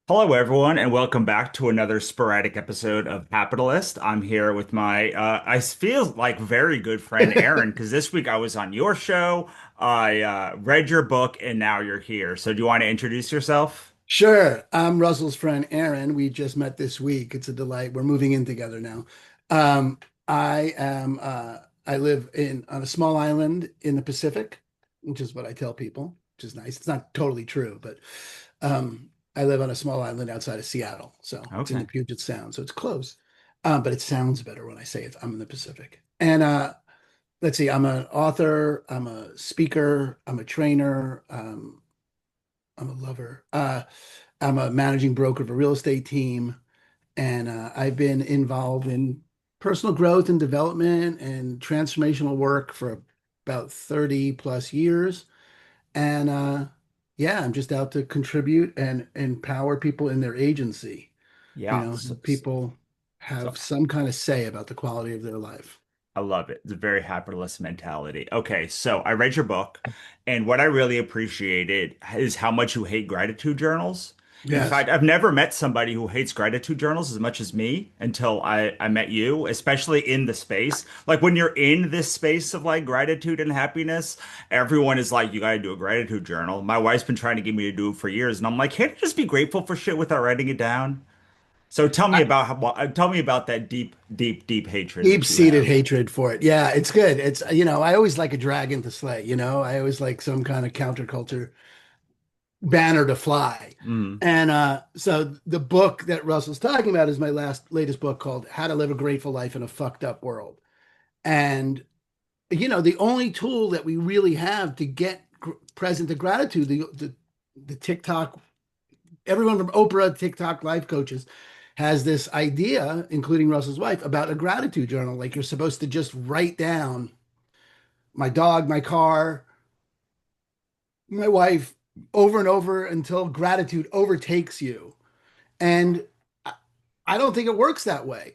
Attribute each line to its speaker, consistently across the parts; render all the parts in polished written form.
Speaker 1: Hello, everyone, and welcome back to another sporadic episode of Capitalist. I'm here with my, I feel like very good friend Aaron, because this week I was on your show. I read your book, and now you're here. So, do you want to introduce yourself?
Speaker 2: Sure. I'm Russell's friend Aaron. We just met this week. It's a delight. We're moving in together now. Um, I live in on a small island in the Pacific, which is what I tell people, which is nice. It's not totally true, but I live on a small island outside of Seattle. So it's in the
Speaker 1: Okay.
Speaker 2: Puget Sound. So it's close. But it sounds better when I say it. I'm in the Pacific. And let's see, I'm an author, I'm a speaker, I'm a trainer. I'm a lover. I'm a managing broker of a real estate team, and I've been involved in personal growth and development and transformational work for about 30 plus years. And yeah, I'm just out to contribute and empower people in their agency,
Speaker 1: Yeah.
Speaker 2: help people
Speaker 1: So
Speaker 2: have some kind of say about the quality of their life.
Speaker 1: I love it. It's a very capitalist mentality. Okay, so I read your book, and what I really appreciated is how much you hate gratitude journals. In
Speaker 2: Yes.
Speaker 1: fact, I've never met somebody who hates gratitude journals as much as me until I met you, especially in the space. Like when you're in this space of like gratitude and happiness, everyone is like, you got to do a gratitude journal. My wife's been trying to get me to do it for years, and I'm like, can't you just be grateful for shit without writing it down? So tell me about that deep, deep, deep hatred that you
Speaker 2: Deep-seated
Speaker 1: have.
Speaker 2: hatred for it. Yeah, it's good. I always like a dragon to slay, I always like some kind of counterculture banner to fly.
Speaker 1: Mm.
Speaker 2: And so the book that Russell's talking about is my latest book called How to Live a Grateful Life in a Fucked Up World. And the only tool that we really have to get present to gratitude, the TikTok, everyone from Oprah, TikTok life coaches has this idea, including Russell's wife, about a gratitude journal. Like you're supposed to just write down my dog, my car, my wife over and over until gratitude overtakes you. And I don't think it works that way.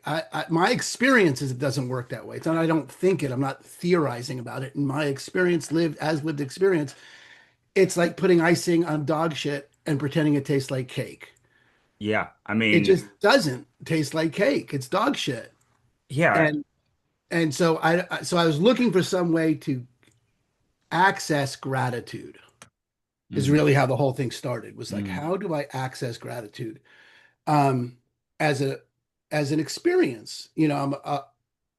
Speaker 2: My experience is it doesn't work that way. It's not I don't think it. I'm not theorizing about it. In my experience, lived experience, it's like putting icing on dog shit and pretending it tastes like cake.
Speaker 1: Yeah, I
Speaker 2: It
Speaker 1: mean,
Speaker 2: just doesn't taste like cake. It's dog shit.
Speaker 1: yeah.
Speaker 2: And so I was looking for some way to access gratitude is
Speaker 1: Mhm.
Speaker 2: really how the whole thing started. Was like,
Speaker 1: Mhm.
Speaker 2: how do I access gratitude? Um, as a as an experience.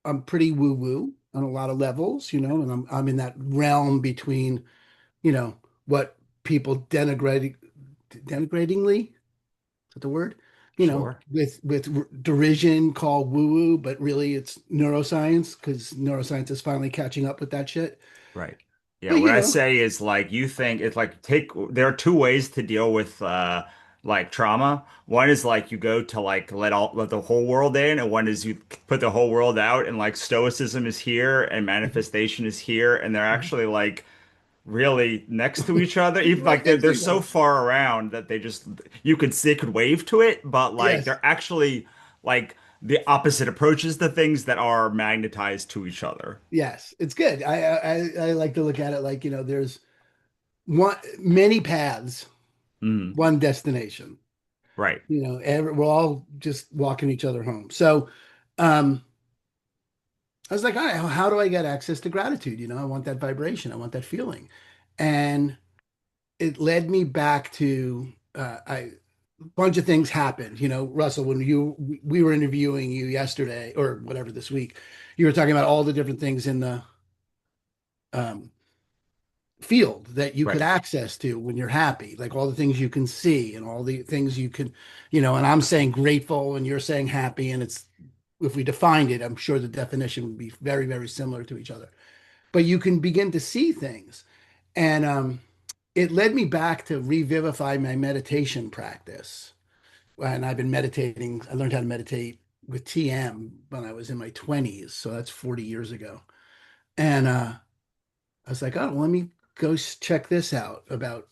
Speaker 2: I'm pretty woo woo on a lot of levels, and I'm in that realm between, you know, what people denigratingly, is that the word?
Speaker 1: Sure.
Speaker 2: With derision called woo woo, but really it's neuroscience because neuroscience is finally catching up with that shit.
Speaker 1: Right. Yeah,
Speaker 2: But
Speaker 1: what I say is like you think it's like take there are two ways to deal with like trauma. One is like you go to like let the whole world in, and one is you put the whole world out, and like stoicism is here and manifestation is here, and they're actually like really next to each other. Even
Speaker 2: right
Speaker 1: like
Speaker 2: next
Speaker 1: they're
Speaker 2: to each
Speaker 1: so
Speaker 2: other.
Speaker 1: far around that they could wave to it, but like
Speaker 2: Yes.
Speaker 1: they're actually like the opposite approaches to things that are magnetized to each other.
Speaker 2: Yes, it's good. I like to look at it like, there's many paths,
Speaker 1: Mm,
Speaker 2: one destination.
Speaker 1: right.
Speaker 2: We're all just walking each other home. So, um, I was like, all right, how do I get access to gratitude? I want that vibration, I want that feeling, and it led me back to I a bunch of things happened. Russell, when we were interviewing you yesterday or whatever this week, you were talking about all the different things in the um, field that you could
Speaker 1: Right.
Speaker 2: access to when you're happy, like all the things you can see and all the things you can, and I'm saying grateful and you're saying happy. And it's, if we defined it, I'm sure the definition would be very, very similar to each other. But you can begin to see things. And it led me back to revivify my meditation practice. And I've been meditating. I learned how to meditate with TM when I was in my 20s. So that's 40 years ago. And I was like, oh, let me go check this out about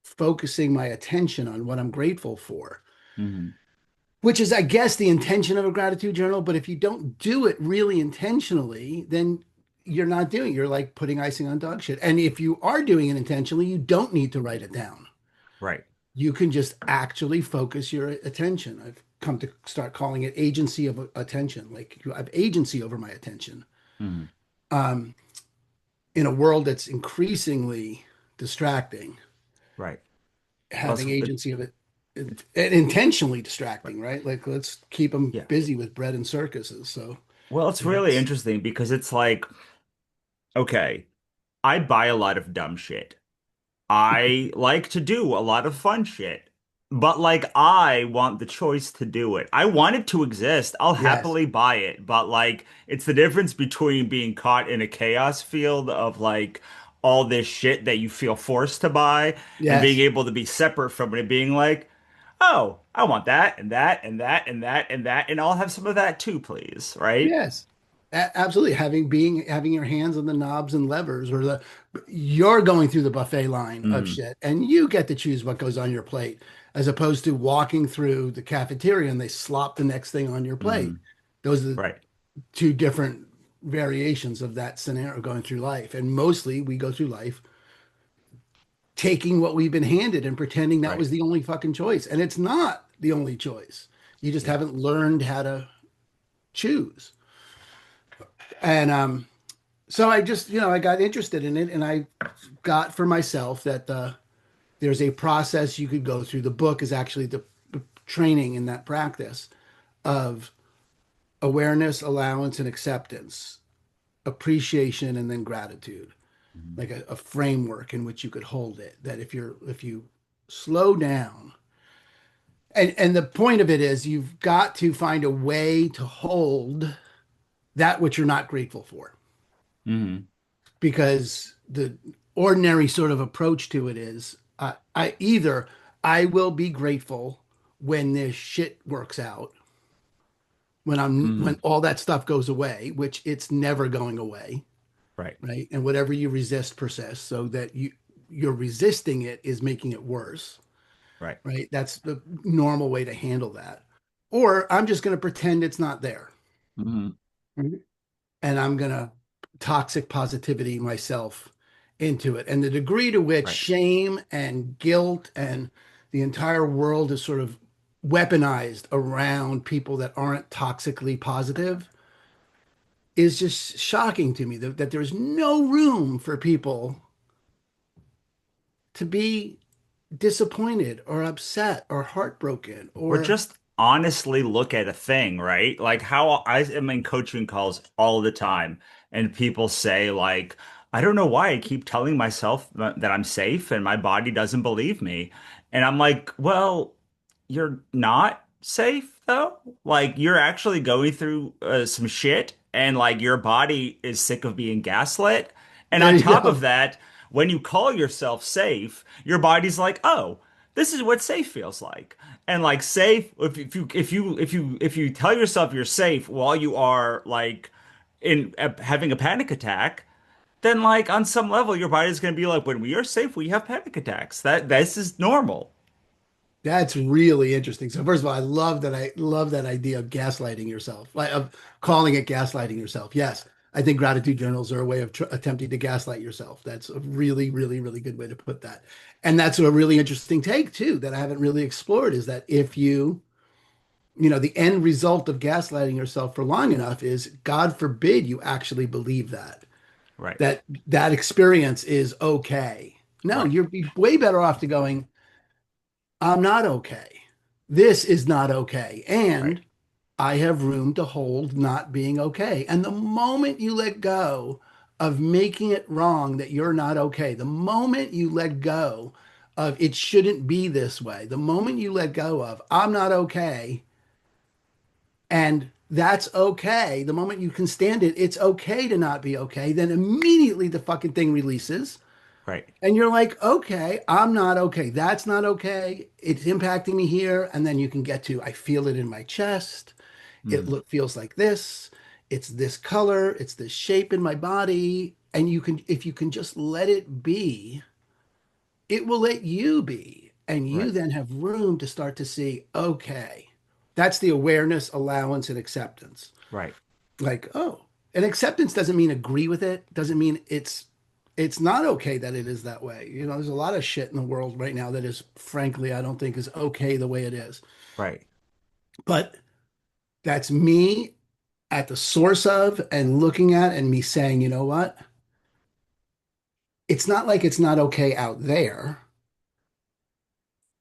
Speaker 2: focusing my attention on what I'm grateful for,
Speaker 1: Hmm.
Speaker 2: which is, I guess, the intention of a gratitude journal. But if you don't do it really intentionally, then you're not doing it. You're like putting icing on dog shit. And if you are doing it intentionally, you don't need to write it down.
Speaker 1: Right.
Speaker 2: you can just actually focus your attention. I've come to start calling it agency of attention. Like you have agency over my attention.
Speaker 1: Mhm.
Speaker 2: Um, in a world that's increasingly distracting,
Speaker 1: Right. Well,
Speaker 2: having agency of it,
Speaker 1: it's
Speaker 2: and intentionally
Speaker 1: right.
Speaker 2: distracting, right? Like let's keep them
Speaker 1: Yeah.
Speaker 2: busy with bread and circuses. So
Speaker 1: Well, it's really
Speaker 2: that's
Speaker 1: interesting because it's like, okay, I buy a lot of dumb shit. I like to do a lot of fun shit, but like I want the choice to do it. I want it to exist. I'll
Speaker 2: yes,
Speaker 1: happily buy it, but like it's the difference between being caught in a chaos field of like all this shit that you feel forced to buy and being
Speaker 2: yes.
Speaker 1: able to be separate from it, being like, oh, I want that and that and that and that and that, and I'll have some of that too, please, right?
Speaker 2: Yes, absolutely. Having your hands on the knobs and levers, or you're going through the buffet line of
Speaker 1: Mm,
Speaker 2: shit, and you get to choose what goes on your plate, as opposed to walking through the cafeteria and they slop the next thing on your plate.
Speaker 1: mm,
Speaker 2: Those are the
Speaker 1: right,
Speaker 2: two different variations of that scenario going through life, and mostly we go through life taking what we've been handed and pretending that
Speaker 1: right.
Speaker 2: was the only fucking choice, and it's not the only choice. You just
Speaker 1: Yeah.
Speaker 2: haven't learned how to choose. And so I just, I got interested in it, and I got for myself that there's a process you could go through. The book is actually the training in that practice of awareness, allowance, and acceptance, appreciation, and then gratitude,
Speaker 1: Mhm.
Speaker 2: like a framework in which you could hold it. That if you slow down, and the point of it is you've got to find a way to hold that which you're not grateful for,
Speaker 1: Mhm.
Speaker 2: because the ordinary sort of approach to it is I either I will be grateful when this shit works out, when
Speaker 1: Mhm.
Speaker 2: all that stuff goes away, which it's never going away,
Speaker 1: Right.
Speaker 2: right? And whatever you resist persists, so that you're resisting it is making it worse,
Speaker 1: Right.
Speaker 2: right? That's the normal way to handle that. Or I'm just going to pretend it's not there.
Speaker 1: Mhm.
Speaker 2: And I'm going to toxic positivity myself into it. And the degree to which
Speaker 1: Right.
Speaker 2: shame and guilt and the entire world is sort of weaponized around people that aren't toxically positive is just shocking to me, that there's no room for people to be disappointed or upset or heartbroken
Speaker 1: Or
Speaker 2: or
Speaker 1: just honestly look at a thing, right? Like how I am in coaching calls all the time, and people say, like, I don't know why I keep telling myself that I'm safe and my body doesn't believe me. And I'm like, well, you're not safe though. Like, you're actually going through some shit, and like your body is sick of being gaslit. And
Speaker 2: there
Speaker 1: on
Speaker 2: you
Speaker 1: top of
Speaker 2: go.
Speaker 1: that, when you call yourself safe, your body's like, oh, this is what safe feels like. And like safe, if you tell yourself you're safe while you are like in having a panic attack, then like on some level your body's going to be like, when we are safe, we have panic attacks. That this is normal.
Speaker 2: That's really interesting. So first of all, I love that idea of gaslighting yourself, like of calling it gaslighting yourself. Yes, I think gratitude journals are a way of attempting to gaslight yourself. That's a really, really, really good way to put that. And that's a really interesting take too that I haven't really explored, is that if the end result of gaslighting yourself for long enough is, God forbid, you actually believe
Speaker 1: Right.
Speaker 2: that experience is okay. No,
Speaker 1: Right.
Speaker 2: you're way better off to going, I'm not okay. This is not okay.
Speaker 1: Right.
Speaker 2: And I have room to hold not being okay. And the moment you let go of making it wrong that you're not okay, the moment you let go of it shouldn't be this way, the moment you let go of I'm not okay, and that's okay, the moment you can stand it, it's okay to not be okay, then immediately the fucking thing releases.
Speaker 1: Right.
Speaker 2: And you're like, okay, I'm not okay. That's not okay. It's impacting me here. And then you can get to, I feel it in my chest.
Speaker 1: Mm.
Speaker 2: Feels like this. It's this color. It's this shape in my body. And if you can just let it be, it will let you be. And you
Speaker 1: Right.
Speaker 2: then have room to start to see, okay, that's the awareness, allowance, and acceptance.
Speaker 1: Right.
Speaker 2: Like, oh, and acceptance doesn't mean agree with it, doesn't mean it's It's not okay that it is that way. You know, there's a lot of shit in the world right now that is, frankly, I don't think is okay the way it is.
Speaker 1: Right.
Speaker 2: But that's me at the source of and looking at and me saying, you know what? It's not like it's not okay out there.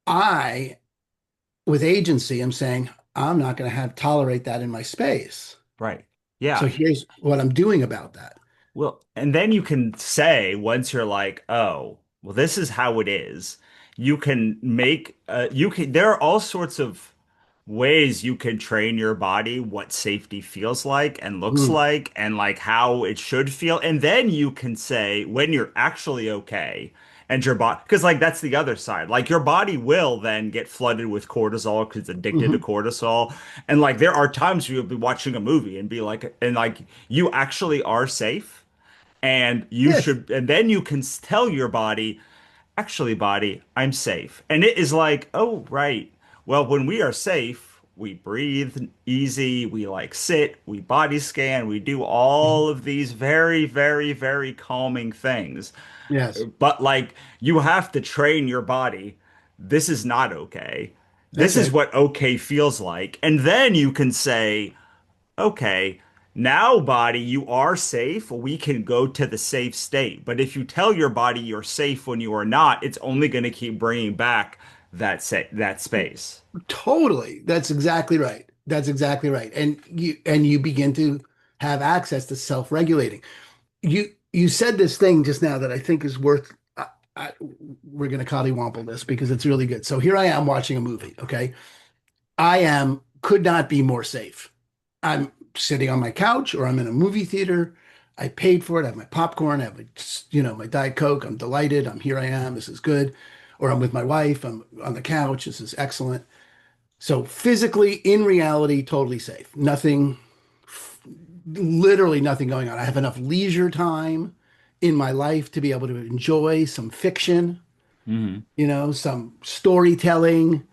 Speaker 2: I, with agency, am saying, I'm not going to have tolerate that in my space.
Speaker 1: Right.
Speaker 2: So
Speaker 1: Yeah.
Speaker 2: here's what I'm doing about that.
Speaker 1: Well, and then you can say, once you're like, oh, well, this is how it is, you can make, there are all sorts of ways you can train your body what safety feels like and looks
Speaker 2: Mm,
Speaker 1: like and like how it should feel. And then you can say, when you're actually okay, and your body, because like that's the other side. Like your body will then get flooded with cortisol because it's addicted to
Speaker 2: mhm.
Speaker 1: cortisol. And like there are times where you'll be watching a movie and be like, and like you actually are safe and you
Speaker 2: Yes,
Speaker 1: should, and then you can tell your body, actually, body, I'm safe. And it is like, oh, right. Well, when we are safe, we breathe easy, we like sit, we body scan, we do
Speaker 2: mhm.
Speaker 1: all of these very, very, very calming things.
Speaker 2: Yes,
Speaker 1: But like, you have to train your body. This is not okay.
Speaker 2: that's
Speaker 1: This is
Speaker 2: right.
Speaker 1: what okay feels like. And then you can say, okay, now, body, you are safe. We can go to the safe state. But if you tell your body you're safe when you are not, it's only going to keep bringing back that space.
Speaker 2: Totally. That's exactly right. That's exactly right. And you begin to have access to self-regulating. You said this thing just now that I think is worth I, we're going to collywomple this because it's really good. So here I am watching a movie, okay? I am could not be more safe. I'm sitting on my couch or I'm in a movie theater. I paid for it. I have my popcorn. I have my Diet Coke. I'm delighted. Here I am. This is good. Or I'm with my wife. I'm on the couch. This is excellent. So physically, in reality, totally safe. Nothing, literally nothing going on. I have enough leisure time in my life to be able to enjoy some fiction,
Speaker 1: Hmm.
Speaker 2: some storytelling,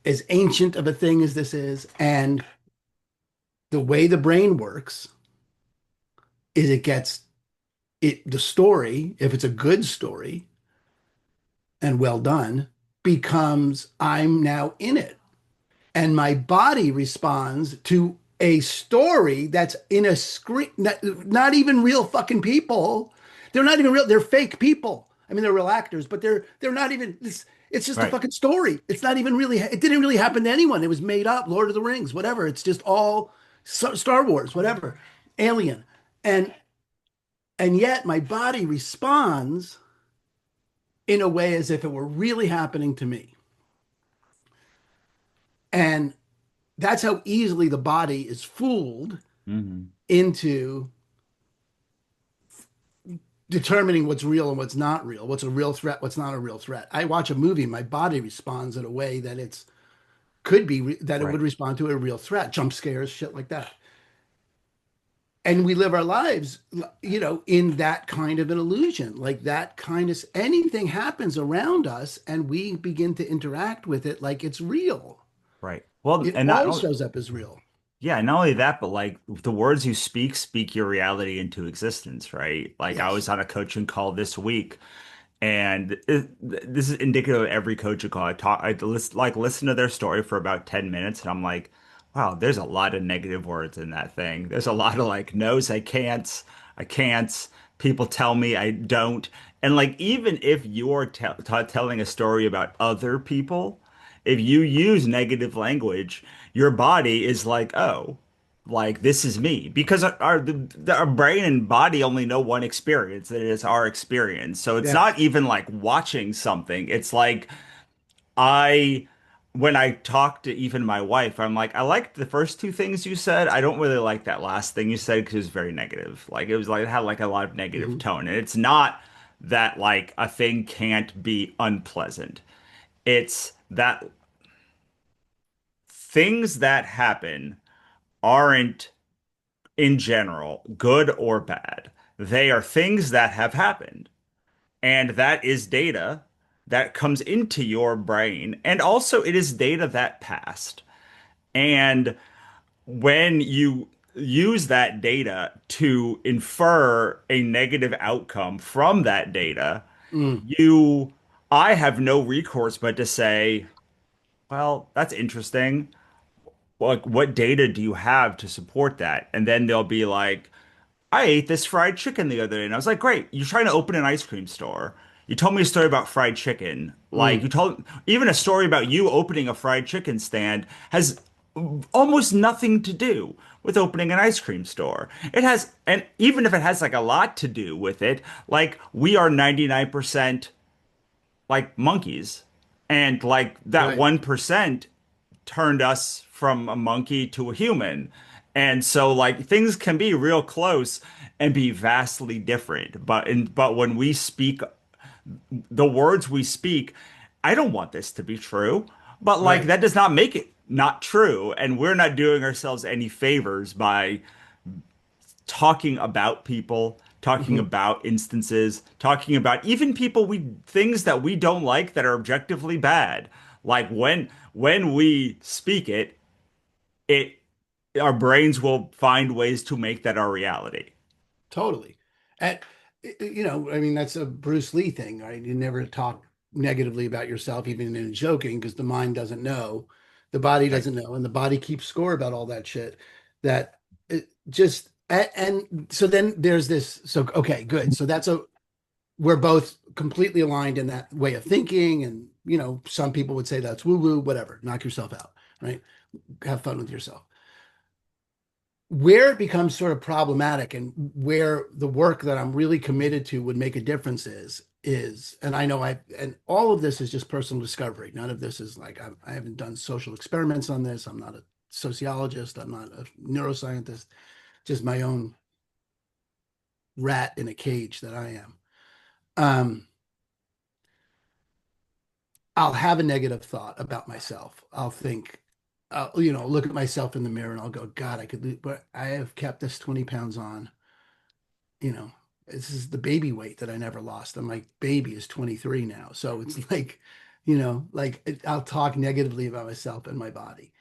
Speaker 2: as ancient of a thing as this is. And the way the brain works is the story, if it's a good story and well done, becomes I'm now in it. And my body responds to a story that's in a screen, not even real fucking people. They're not even real. They're fake people. I mean, they're real actors, but they're not even. It's just a
Speaker 1: Right,
Speaker 2: fucking story. It's not even really. It didn't really happen to anyone. It was made up. Lord of the Rings, whatever. It's just all Star Wars, whatever. Alien, and and yet my body responds in a way as if it were really happening to me. And that's how easily the body is fooled
Speaker 1: hmm
Speaker 2: into determining what's real and what's not real, what's a real threat, what's not a real threat. I watch a movie, my body responds in a way that it's could be that it would
Speaker 1: right,
Speaker 2: respond to a real threat, jump scares, shit like that. And we live our lives, in that kind of an illusion, like that kind of anything happens around us and we begin to interact with it like it's real.
Speaker 1: right. Well,
Speaker 2: It
Speaker 1: and not
Speaker 2: all
Speaker 1: only,
Speaker 2: shows up as real.
Speaker 1: yeah, not only that, but like the words you speak your reality into existence, right? Like I
Speaker 2: Yes.
Speaker 1: was on a coaching call this week. And this is indicative of every coaching call. Listen to their story for about 10 minutes, and I'm like, wow, there's a lot of negative words in that thing. There's a lot of like, no's, I can't. People tell me I don't. And like, even if you're telling a story about other people, if you use negative language, your body is like, oh, like this is me because our brain and body only know one experience and it is our experience. So it's not
Speaker 2: Yes.
Speaker 1: even like watching something. It's like I when I talk to even my wife, I'm like, I liked the first two things you said. I don't really like that last thing you said because it was very negative. Like it was like it had like a lot of negative
Speaker 2: Mhm.
Speaker 1: tone. And it's not that like a thing can't be unpleasant. It's that things that happen aren't in general, good or bad. They are things that have happened. And that is data that comes into your brain. And also, it is data that passed. And when you use that data to infer a negative outcome from that data,
Speaker 2: Mm,
Speaker 1: you, I have no recourse but to say, well, that's interesting. Like, what data do you have to support that? And then they'll be like, I ate this fried chicken the other day. And I was like, great, you're trying to open an ice cream store. You told me a story about fried chicken. Like,
Speaker 2: mm,
Speaker 1: you told even a story about you opening a fried chicken stand has almost nothing to do with opening an ice cream store. It has, and even if it has like a lot to do with it, like we are 99% like monkeys. And like that
Speaker 2: right.
Speaker 1: 1% turned us from a monkey to a human. And so like things can be real close and be vastly different. But when we speak the words we speak, I don't want this to be true. But like
Speaker 2: Right.
Speaker 1: that does not make it not true. And we're not doing ourselves any favors by talking about people, talking
Speaker 2: Mhm.
Speaker 1: about instances, talking about even people we things that we don't like that are objectively bad. Like when we speak it, it our brains will find ways to make that our reality.
Speaker 2: Totally. And I mean, that's a Bruce Lee thing, right? You never talk negatively about yourself, even in joking, because the mind doesn't know, the body
Speaker 1: Right.
Speaker 2: doesn't know, and the body keeps score about all that shit. That it just and so then there's this. So okay, good. So that's a we're both completely aligned in that way of thinking, and some people would say that's woo woo, whatever. Knock yourself out, right? Have fun with yourself. Where it becomes sort of problematic and where the work that I'm really committed to would make a difference and I know and all of this is just personal discovery. None of this is like I haven't done social experiments on this. I'm not a sociologist. I'm not a neuroscientist. Just my own rat in a cage that I am. Um, I'll have a negative thought about myself. I'll think, look at myself in the mirror and I'll go, God, I could lose, but I have kept this 20 pounds on. you know, this is the baby weight that I never lost. And my baby is 23 now. So it's like, I'll talk negatively about myself and my body.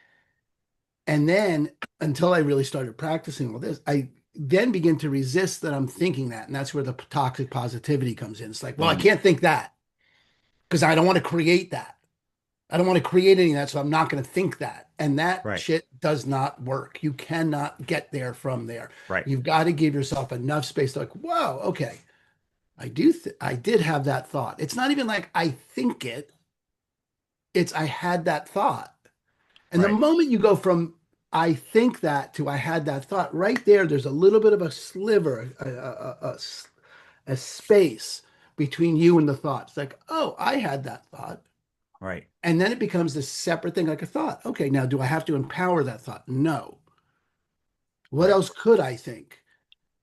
Speaker 2: And then until I really started practicing all this, I then begin to resist that I'm thinking that. And that's where the toxic positivity comes in. It's like, well, I
Speaker 1: Mm,
Speaker 2: can't think that because I don't want to create that. I don't want to create any of that, so I'm not going to think that. And that
Speaker 1: right.
Speaker 2: shit does not work. You cannot get there from there.
Speaker 1: Right.
Speaker 2: You've got to give yourself enough space to like, whoa, okay, I did have that thought. It's not even like I think it, it's I had that thought. And the
Speaker 1: Right.
Speaker 2: moment you go from I think that to I had that thought, right there, there's a little bit of a sliver, a space between you and the thought. It's like, oh, I had that thought.
Speaker 1: Right.
Speaker 2: And then it becomes this separate thing, like a thought. Okay, now do I have to empower that thought? No. What
Speaker 1: Right.
Speaker 2: else could I think?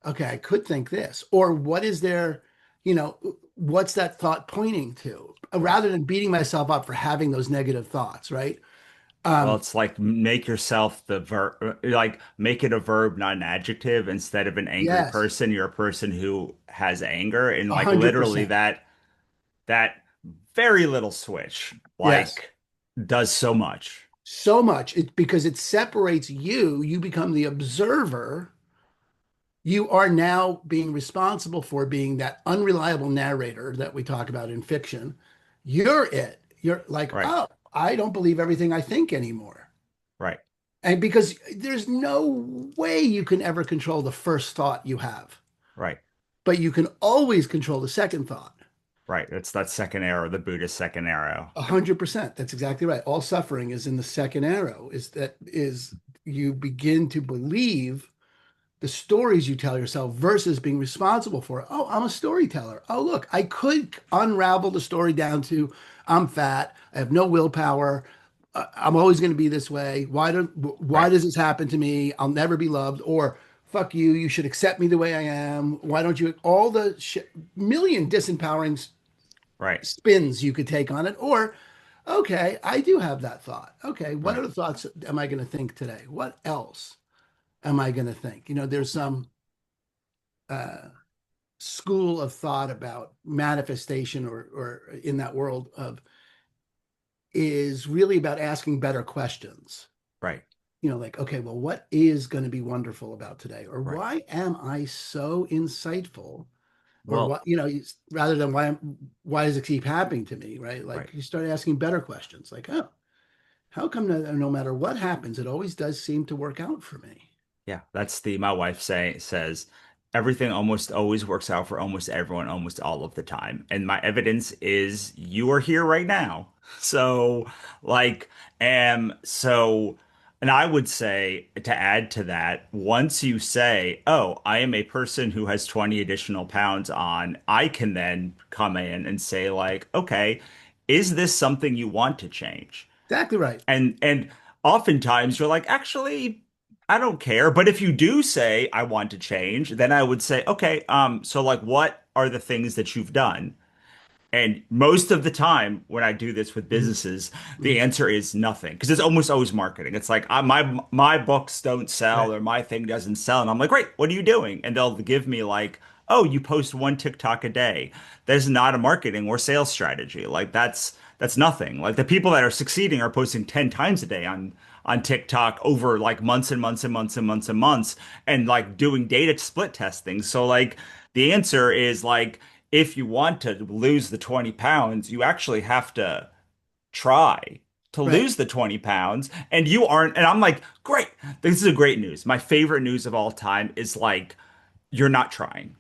Speaker 2: Okay, I could think this. Or what is there, what's that thought pointing to?
Speaker 1: Right.
Speaker 2: Rather than beating myself up for having those negative thoughts, right?
Speaker 1: Well,
Speaker 2: Um,
Speaker 1: it's like make yourself the verb, like make it a verb, not an adjective. Instead of an angry
Speaker 2: yes,
Speaker 1: person, you're a person who has anger, and like literally
Speaker 2: 100%.
Speaker 1: that very little switch
Speaker 2: Yes.
Speaker 1: like does so much.
Speaker 2: So much. Because it separates you, you become the observer. You are now being responsible for being that unreliable narrator that we talk about in fiction. You're it. You're like,
Speaker 1: Right.
Speaker 2: oh, I don't believe everything I think anymore.
Speaker 1: Right.
Speaker 2: And because there's no way you can ever control the first thought you have,
Speaker 1: Right.
Speaker 2: but you can always control the second thought.
Speaker 1: Right. It's that second arrow, the Buddhist second arrow.
Speaker 2: 100%. That's exactly right. All suffering is in the second arrow, is you begin to believe the stories you tell yourself versus being responsible for it. Oh, I'm a storyteller. Oh, look, I could unravel the story down to I'm fat, I have no willpower, I'm always going to be this way. Why
Speaker 1: Right.
Speaker 2: does this happen to me? I'll never be loved. Or fuck you, you should accept me the way I am. Why don't you? All the million disempowering
Speaker 1: Right.
Speaker 2: spins you could take on it. Or okay, I do have that thought. Okay, what
Speaker 1: Right.
Speaker 2: other thoughts am I going to think today? What else am I going to think? There's some uh, school of thought about manifestation or in that world of is really about asking better questions.
Speaker 1: Right.
Speaker 2: like, okay, well, what is going to be wonderful about today? Or
Speaker 1: Right.
Speaker 2: why am I so insightful? Or
Speaker 1: Well,
Speaker 2: what, rather than why does it keep happening to me, right?
Speaker 1: right.
Speaker 2: Like you start asking better questions, like, oh, how come no matter what happens, it always does seem to work out for me?
Speaker 1: Yeah, that's the my wife says everything almost always works out for almost everyone almost all of the time. And my evidence is you are here right now. So like so and I would say to add to that, once you say, "Oh, I am a person who has 20 additional pounds on," I can then come in and say like, "Okay, is this something you want to change?"
Speaker 2: Exactly right.
Speaker 1: And oftentimes you're like, actually, I don't care. But if you do say I want to change, then I would say, okay, so like what are the things that you've done? And most of the time, when I do this with
Speaker 2: Mhm,
Speaker 1: businesses, the
Speaker 2: mhm.
Speaker 1: answer is nothing because it's almost always marketing. It's like my books don't sell
Speaker 2: Right,
Speaker 1: or my thing doesn't sell, and I'm like, great, what are you doing? And they'll give me like, oh, you post one TikTok a day. That is not a marketing or sales strategy. Like that's nothing. Like the people that are succeeding are posting 10 times a day on TikTok over like months and months and months and months and months and like doing data split testing. So like the answer is like if you want to lose the 20 pounds, you actually have to try to
Speaker 2: right.
Speaker 1: lose the 20 pounds. And you aren't, and I'm like, great. This is a great news. My favorite news of all time is like, you're not trying.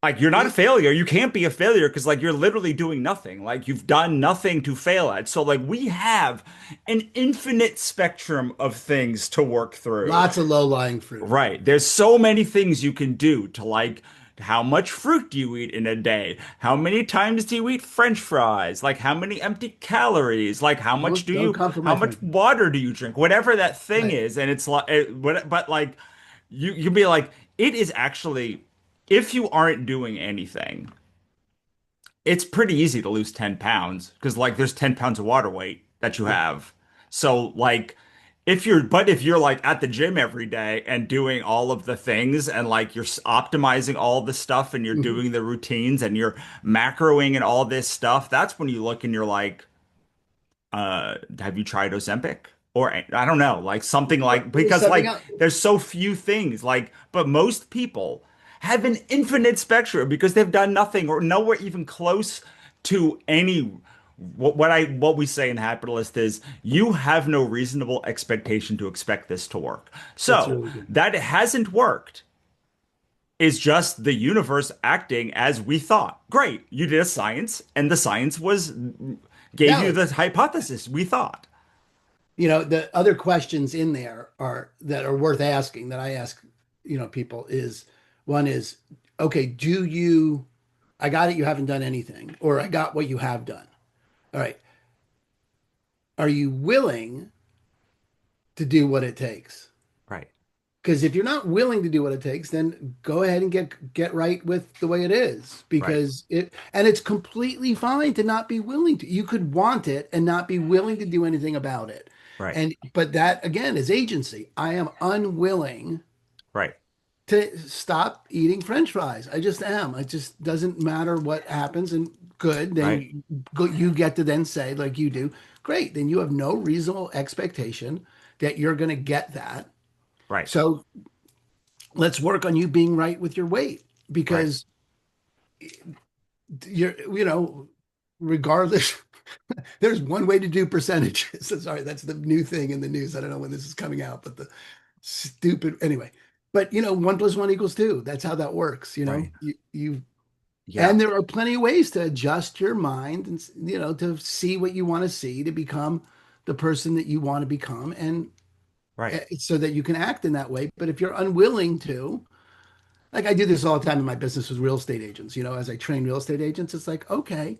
Speaker 1: Like, you're not a
Speaker 2: Yeah,
Speaker 1: failure. You can't be a failure because, like, you're literally doing nothing. Like, you've done nothing to fail at. So, like, we have an infinite spectrum of things to work through.
Speaker 2: lots of low-lying fruit.
Speaker 1: Right. There's so many things you can do to like how much fruit do you eat in a day? How many times do you eat French fries? Like how many empty calories? Like
Speaker 2: Don't come for
Speaker 1: how
Speaker 2: my
Speaker 1: much
Speaker 2: French.
Speaker 1: water do you drink? Whatever that thing
Speaker 2: Right.
Speaker 1: is. And it's like but like you be like it is actually if you aren't doing anything, it's pretty easy to lose 10 pounds because like there's 10 pounds of water weight that you
Speaker 2: Yeah.
Speaker 1: have. So like if you're like at the gym every day and doing all of the things and like you're optimizing all the stuff and you're
Speaker 2: Mhm.
Speaker 1: doing the routines and you're macroing and all this stuff, that's when you look and you're like, have you tried Ozempic? Or I don't know, like something
Speaker 2: Well,
Speaker 1: like
Speaker 2: there's
Speaker 1: because
Speaker 2: something
Speaker 1: like
Speaker 2: else.
Speaker 1: there's so few things like but most people have an infinite spectrum because they've done nothing or nowhere even close to any what we say in Capitalist is you have no reasonable expectation to expect this to work.
Speaker 2: That's
Speaker 1: So
Speaker 2: really good.
Speaker 1: that it hasn't worked is just the universe acting as we thought. Great, you did a science and the science was gave you
Speaker 2: Valid.
Speaker 1: the hypothesis we thought.
Speaker 2: The other questions in there are that are worth asking that I ask, people is one is, okay, I got it, you haven't done anything, or I got what you have done. All right. Are you willing to do what it takes?
Speaker 1: Right.
Speaker 2: Because if you're not willing to do what it takes, then go ahead and get right with the way it is.
Speaker 1: Right.
Speaker 2: Because it's completely fine to not be willing to. You could want it and not be willing to do anything about it.
Speaker 1: Right.
Speaker 2: And but that again is agency. I am unwilling
Speaker 1: Right.
Speaker 2: to stop eating French fries. I just am. It just doesn't matter what happens. And good, then
Speaker 1: Right.
Speaker 2: you get to then say like you do, great. Then you have no reasonable expectation that you're going to get that.
Speaker 1: Right.
Speaker 2: So let's work on you being right with your weight
Speaker 1: Right.
Speaker 2: because you're, regardless, there's one way to do percentages. Sorry, that's the new thing in the news. I don't know when this is coming out, but the stupid, anyway. But 1 + 1 = 2. That's how that works.
Speaker 1: Right.
Speaker 2: And
Speaker 1: Yeah.
Speaker 2: there are plenty of ways to adjust your mind and to see what you want to see to become the person that you want to become, and
Speaker 1: Right.
Speaker 2: so that you can act in that way. But if you're unwilling to, like I do this all the time in my business with real estate agents, as I train real estate agents, it's like, okay,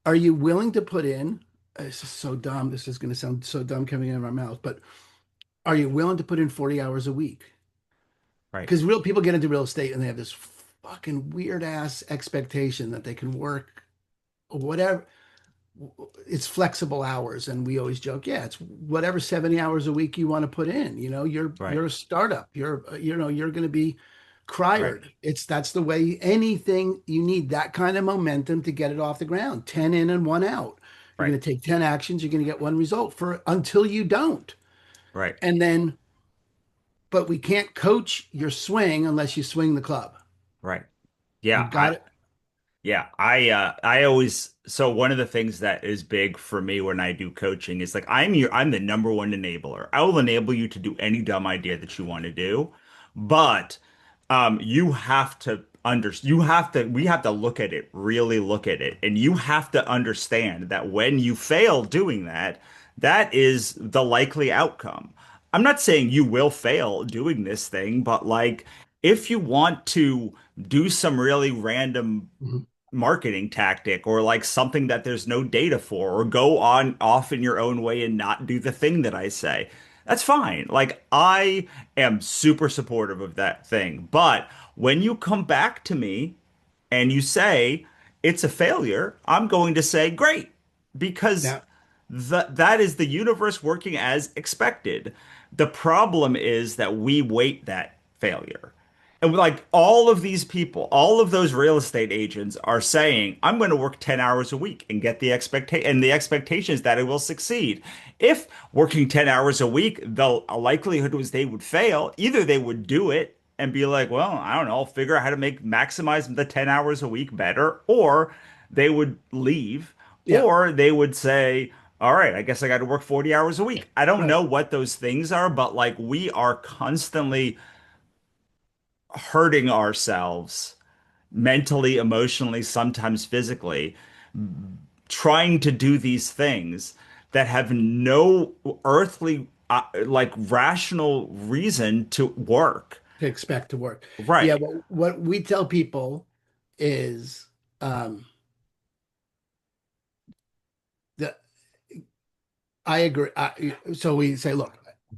Speaker 2: are you willing to put in, this is so dumb, this is going to sound so dumb coming out of my mouth, but are you willing to put in 40 hours a week?
Speaker 1: Right.
Speaker 2: Because real people get into real estate and they have this fucking weird ass expectation that they can work whatever. It's flexible hours, and we always joke, yeah, it's whatever 70 hours a week you want to put in. You're
Speaker 1: Right.
Speaker 2: a startup. You're going to be
Speaker 1: Right.
Speaker 2: cryered. That's the way. Anything you need that kind of momentum to get it off the ground. 10 in and one out. You're
Speaker 1: Right.
Speaker 2: going to take 10 actions. You're going to get one result for until you don't.
Speaker 1: Right.
Speaker 2: And then, but we can't coach your swing unless you swing the club.
Speaker 1: Right.
Speaker 2: You
Speaker 1: Yeah.
Speaker 2: got it.
Speaker 1: I always, so one of the things that is big for me when I do coaching is like I'm the number one enabler. I will enable you to do any dumb idea that you want to do, but you have to we have to look at it, really look at it, and you have to understand that when you fail doing that, that is the likely outcome. I'm not saying you will fail doing this thing, but like if you want to do some really random
Speaker 2: Mhm.
Speaker 1: marketing tactic or like something that there's no data for or go on off in your own way and not do the thing that I say. That's fine. Like I am super supportive of that thing. But when you come back to me and you say it's a failure, I'm going to say great because
Speaker 2: Now,
Speaker 1: that is the universe working as expected. The problem is that we weight that failure. And like all of these people, all of those real estate agents are saying, I'm going to work 10 hours a week and get the expectation and the expectation is that it will succeed. If working 10 hours a week, the likelihood was they would fail. Either they would do it and be like, well, I don't know, I'll figure out how to make maximize the 10 hours a week better, or they would leave,
Speaker 2: yeah,
Speaker 1: or they would say, all right, I guess I got to work 40 hours a week. I don't
Speaker 2: right.
Speaker 1: know what those things are, but like we are constantly hurting ourselves mentally, emotionally, sometimes physically, trying to do these things that have no earthly, like rational reason to work.
Speaker 2: To expect to work. Yeah,
Speaker 1: Right,
Speaker 2: what we tell people is um that I agree. So we say, look,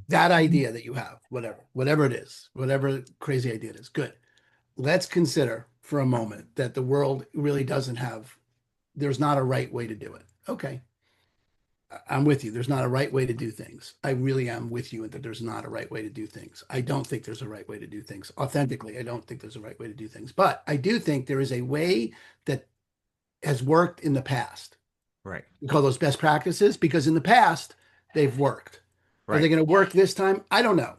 Speaker 2: that idea that you have, whatever it is, whatever crazy idea it is, good. Let's consider for a moment that the world really doesn't have, there's not a right way to do it. Okay. I'm with you. There's not a right way to do things. I really am with you in that there's not a right way to do things. I don't think there's a right way to do things. Authentically, I don't think there's a right way to do things. But I do think there is a way that has worked in the past.
Speaker 1: right,
Speaker 2: We call those best practices because in the past, they've worked. Are they
Speaker 1: right,
Speaker 2: going to work this time? I don't know.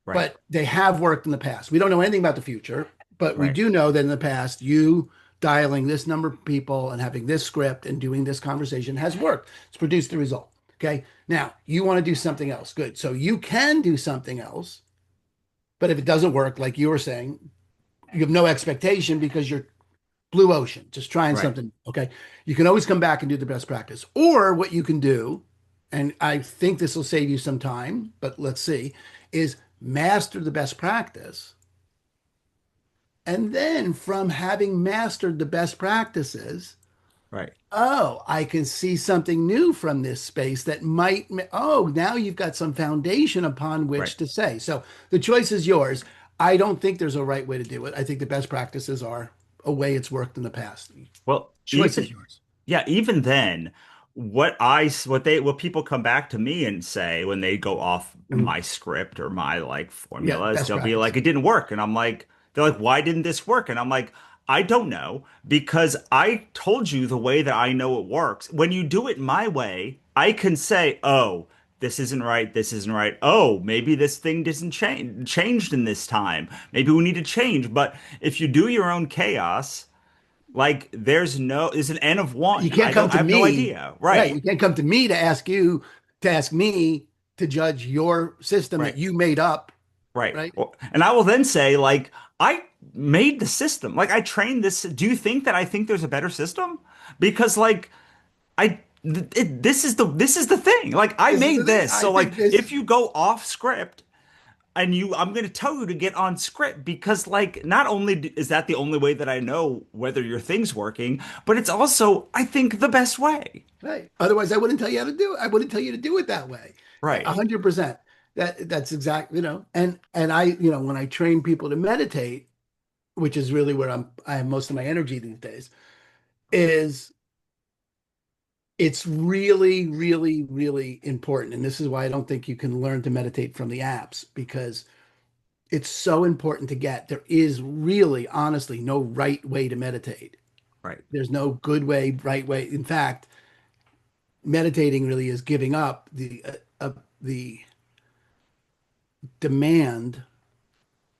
Speaker 1: right,
Speaker 2: But they have worked in the past. We don't know anything about the future, but we
Speaker 1: right,
Speaker 2: do know that in the past, you dialing this number of people and having this script and doing this conversation has worked. It's produced the result. Okay. Now you want to do something else. Good. So you can do something else. But if it doesn't work, like you were saying, you have no expectation because you're blue ocean, just trying
Speaker 1: right,
Speaker 2: something. Okay. You can always come back and do the best practice. Or what you can do, and I think this will save you some time, but let's see, is master the best practice. And then from having mastered the best practices,
Speaker 1: right,
Speaker 2: oh, I can see something new from this space that might, oh, now you've got some foundation upon
Speaker 1: right.
Speaker 2: which to say. So the choice is yours. I don't think there's a right way to do it. I think the best practices are a way it's worked in the past.
Speaker 1: Well,
Speaker 2: Choice is yours.
Speaker 1: yeah, even then, what people come back to me and say when they go off
Speaker 2: Mhm.
Speaker 1: my script or my like
Speaker 2: Yeah,
Speaker 1: formulas,
Speaker 2: best
Speaker 1: they'll be like,
Speaker 2: practice.
Speaker 1: it didn't work. And I'm like, they're like, why didn't this work? And I'm like, I don't know because I told you the way that I know it works. When you do it my way, I can say, oh, this isn't right. This isn't right. Oh, maybe this thing doesn't changed in this time. Maybe we need to change. But if you do your own chaos, like is an N of
Speaker 2: You
Speaker 1: one.
Speaker 2: can't come
Speaker 1: I
Speaker 2: to
Speaker 1: have no
Speaker 2: me,
Speaker 1: idea.
Speaker 2: right?
Speaker 1: Right.
Speaker 2: You can't come to me to ask you to ask me to judge your system that
Speaker 1: Right.
Speaker 2: you made up,
Speaker 1: Right.
Speaker 2: right?
Speaker 1: And I will then say, like, I made the system. Like I trained this. Do you think that I think there's a better system? Because like this is the thing. Like I
Speaker 2: This is the
Speaker 1: made
Speaker 2: thing.
Speaker 1: this.
Speaker 2: I
Speaker 1: So like
Speaker 2: think this.
Speaker 1: if you go off script, and I'm going to tell you to get on script because like not only is that the only way that I know whether your thing's working, but it's also I think the best way.
Speaker 2: Right. Otherwise, I wouldn't tell you how to do it. I wouldn't tell you to do it that way.
Speaker 1: Right.
Speaker 2: 100%. That's exactly, and I, when I train people to meditate, which is really where I have most of my energy these days, is it's really, really, really important. And this is why I don't think you can learn to meditate from the apps because it's so important to get. There is really, honestly, no right way to meditate.
Speaker 1: Right.
Speaker 2: There's no good way, right way. In fact, meditating really is giving up the demand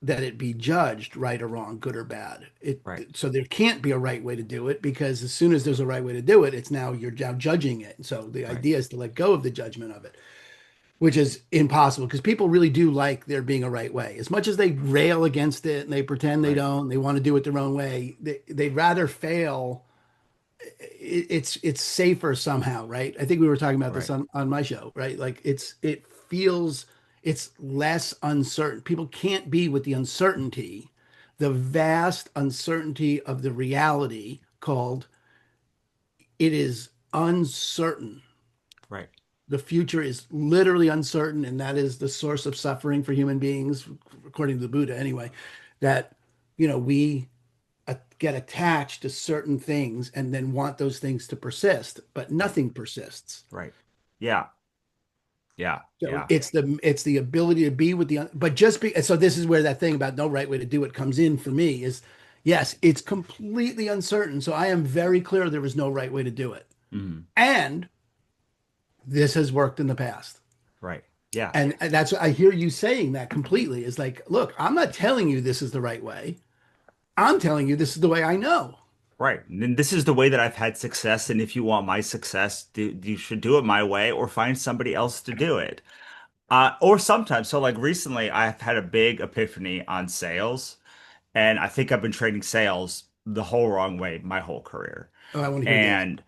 Speaker 2: that it be judged right or wrong, good or bad.
Speaker 1: Right.
Speaker 2: So there can't be a right way to do it because as soon as there's a right way to do it, it's now you're now judging it. So the
Speaker 1: Right.
Speaker 2: idea is to let go of the judgment of it, which is impossible because people really do like there being a right way. As much as they rail against it and they pretend they
Speaker 1: Right.
Speaker 2: don't, they want to do it their own way, they'd rather fail. It's safer somehow, right? I think we were talking about this
Speaker 1: Right.
Speaker 2: on my show, right? Like it feels it's less uncertain. People can't be with the uncertainty, the vast uncertainty of the reality called it is uncertain.
Speaker 1: Right.
Speaker 2: The future is literally uncertain, and that is the source of suffering for human beings, according to the Buddha, anyway. That we get attached to certain things and then want those things to persist, but
Speaker 1: Right.
Speaker 2: nothing persists.
Speaker 1: Right. Yeah. Yeah.
Speaker 2: So
Speaker 1: Yeah.
Speaker 2: it's the ability to be with the but just be so this is where that thing about no right way to do it comes in for me is yes, it's completely uncertain. So I am very clear there was no right way to do it.
Speaker 1: Mhm.
Speaker 2: And this has worked in the past.
Speaker 1: Right. Yeah.
Speaker 2: And that's I hear you saying that completely is like, look, I'm not telling you this is the right way. I'm telling you this is the way I know.
Speaker 1: Right. And this is the way that I've had success. And if you want my success, you should do it my way or find somebody else to do it. Or sometimes, so like recently, I've had a big epiphany on sales. And I think I've been trading sales the whole wrong way my whole career.
Speaker 2: Oh, I want to hear this.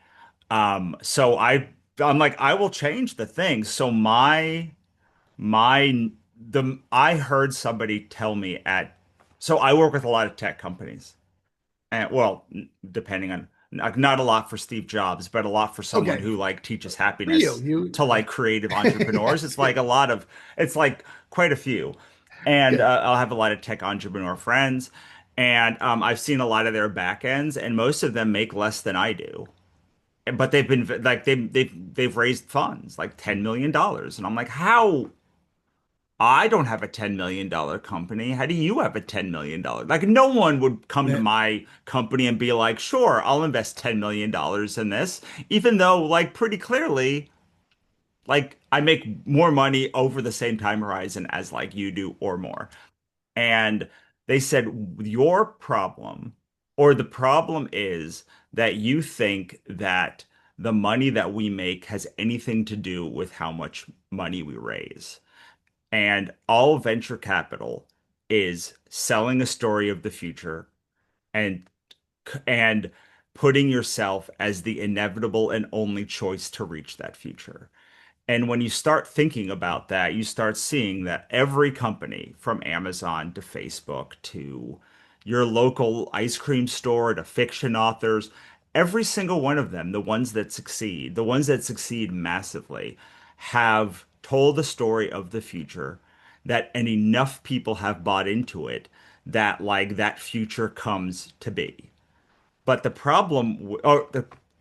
Speaker 1: And so I'm like, I will change the thing. So I heard somebody tell me so I work with a lot of tech companies. And well, depending on not a lot for Steve Jobs, but a lot for someone
Speaker 2: Okay.
Speaker 1: who like teaches
Speaker 2: For you,
Speaker 1: happiness
Speaker 2: you
Speaker 1: to like
Speaker 2: yeah.
Speaker 1: creative
Speaker 2: Yeah,
Speaker 1: entrepreneurs. It's like a lot of, it's like quite a few. And
Speaker 2: good.
Speaker 1: I'll have a lot of tech entrepreneur friends. And I've seen a lot of their back ends, and most of them make less than I do. But they've been like they've raised funds like $10 million, and I'm like, how? I don't have a $10 million company. How do you have a $10 million? Like, no one would come to
Speaker 2: Yeah.
Speaker 1: my company and be like, sure, I'll invest $10 million in this, even though, like, pretty clearly, like, I make more money over the same time horizon as like you do or more. And they said, your problem, or the problem is that you think that the money that we make has anything to do with how much money we raise. And all venture capital is selling a story of the future and and putting yourself as the inevitable and only choice to reach that future. And when you start thinking about that, you start seeing that every company from Amazon to Facebook to your local ice cream store to fiction authors, every single one of them, the ones that succeed massively, have told the story of the future that and enough people have bought into it that like that future comes to be. But the problem,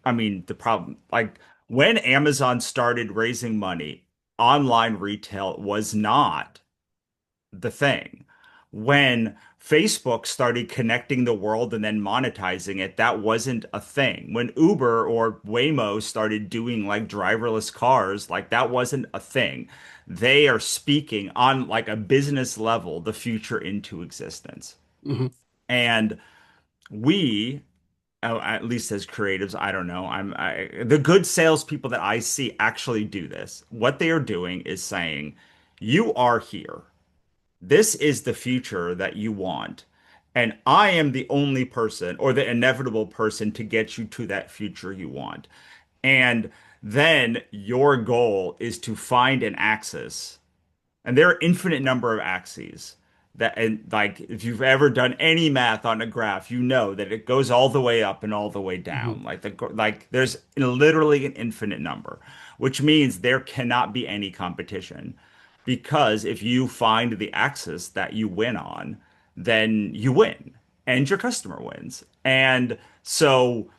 Speaker 1: I mean, the problem, like when Amazon started raising money, online retail was not the thing. When Facebook started connecting the world and then monetizing it, that wasn't a thing. When Uber or Waymo started doing like driverless cars, like that wasn't a thing. They are speaking on like a business level the future into existence.
Speaker 2: Mhm.
Speaker 1: And we at least as creatives, I don't know. The good salespeople that I see actually do this. What they are doing is saying, "You are here. This is the future that you want, and I am the only person or the inevitable person to get you to that future you want." And then your goal is to find an axis, and there are infinite number of axes that, and like if you've ever done any math on a graph, you know that it goes all the way up and all the way
Speaker 2: Mhm.
Speaker 1: down. Like there's literally an infinite number, which means there cannot be any competition. Because if you find the axis that you win on, then you win and your customer wins. And so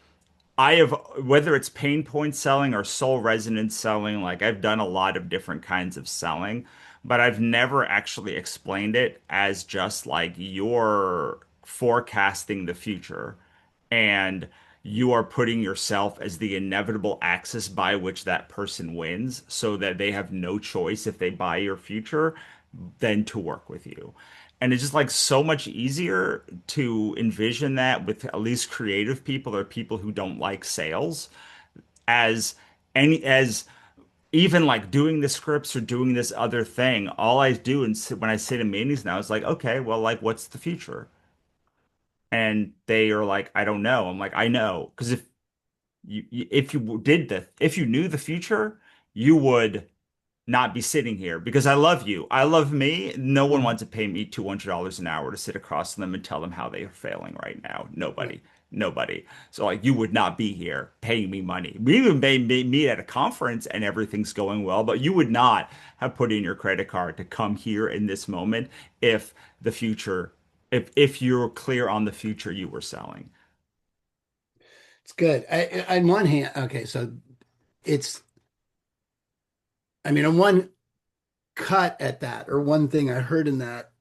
Speaker 1: I have, whether it's pain point selling or soul resonance selling, like I've done a lot of different kinds of selling, but I've never actually explained it as just like you're forecasting the future and you are putting yourself as the inevitable axis by which that person wins so that they have no choice if they buy your future. than to work with you. And it's just like so much easier to envision that with at least creative people or people who don't like sales as as even like doing the scripts or doing this other thing. All I do and when I sit in meetings now is like, okay, well, like, what's the future? And they are like, I don't know. I'm like, I know, because if you if you knew the future, you would not be sitting here because I love you. I love me. No one
Speaker 2: Mhm.
Speaker 1: wants to pay me $200 an hour to sit across from them and tell them how they are failing right now.
Speaker 2: Right.
Speaker 1: Nobody. Nobody. So like you would not be here paying me money. We even may meet at a conference and everything's going well, but you would not have put in your credit card to come here in this moment if the future, if you're clear on the future you were selling.
Speaker 2: It's good. On one hand, okay, so it's, I mean, on one cut at that, or one thing I heard in that,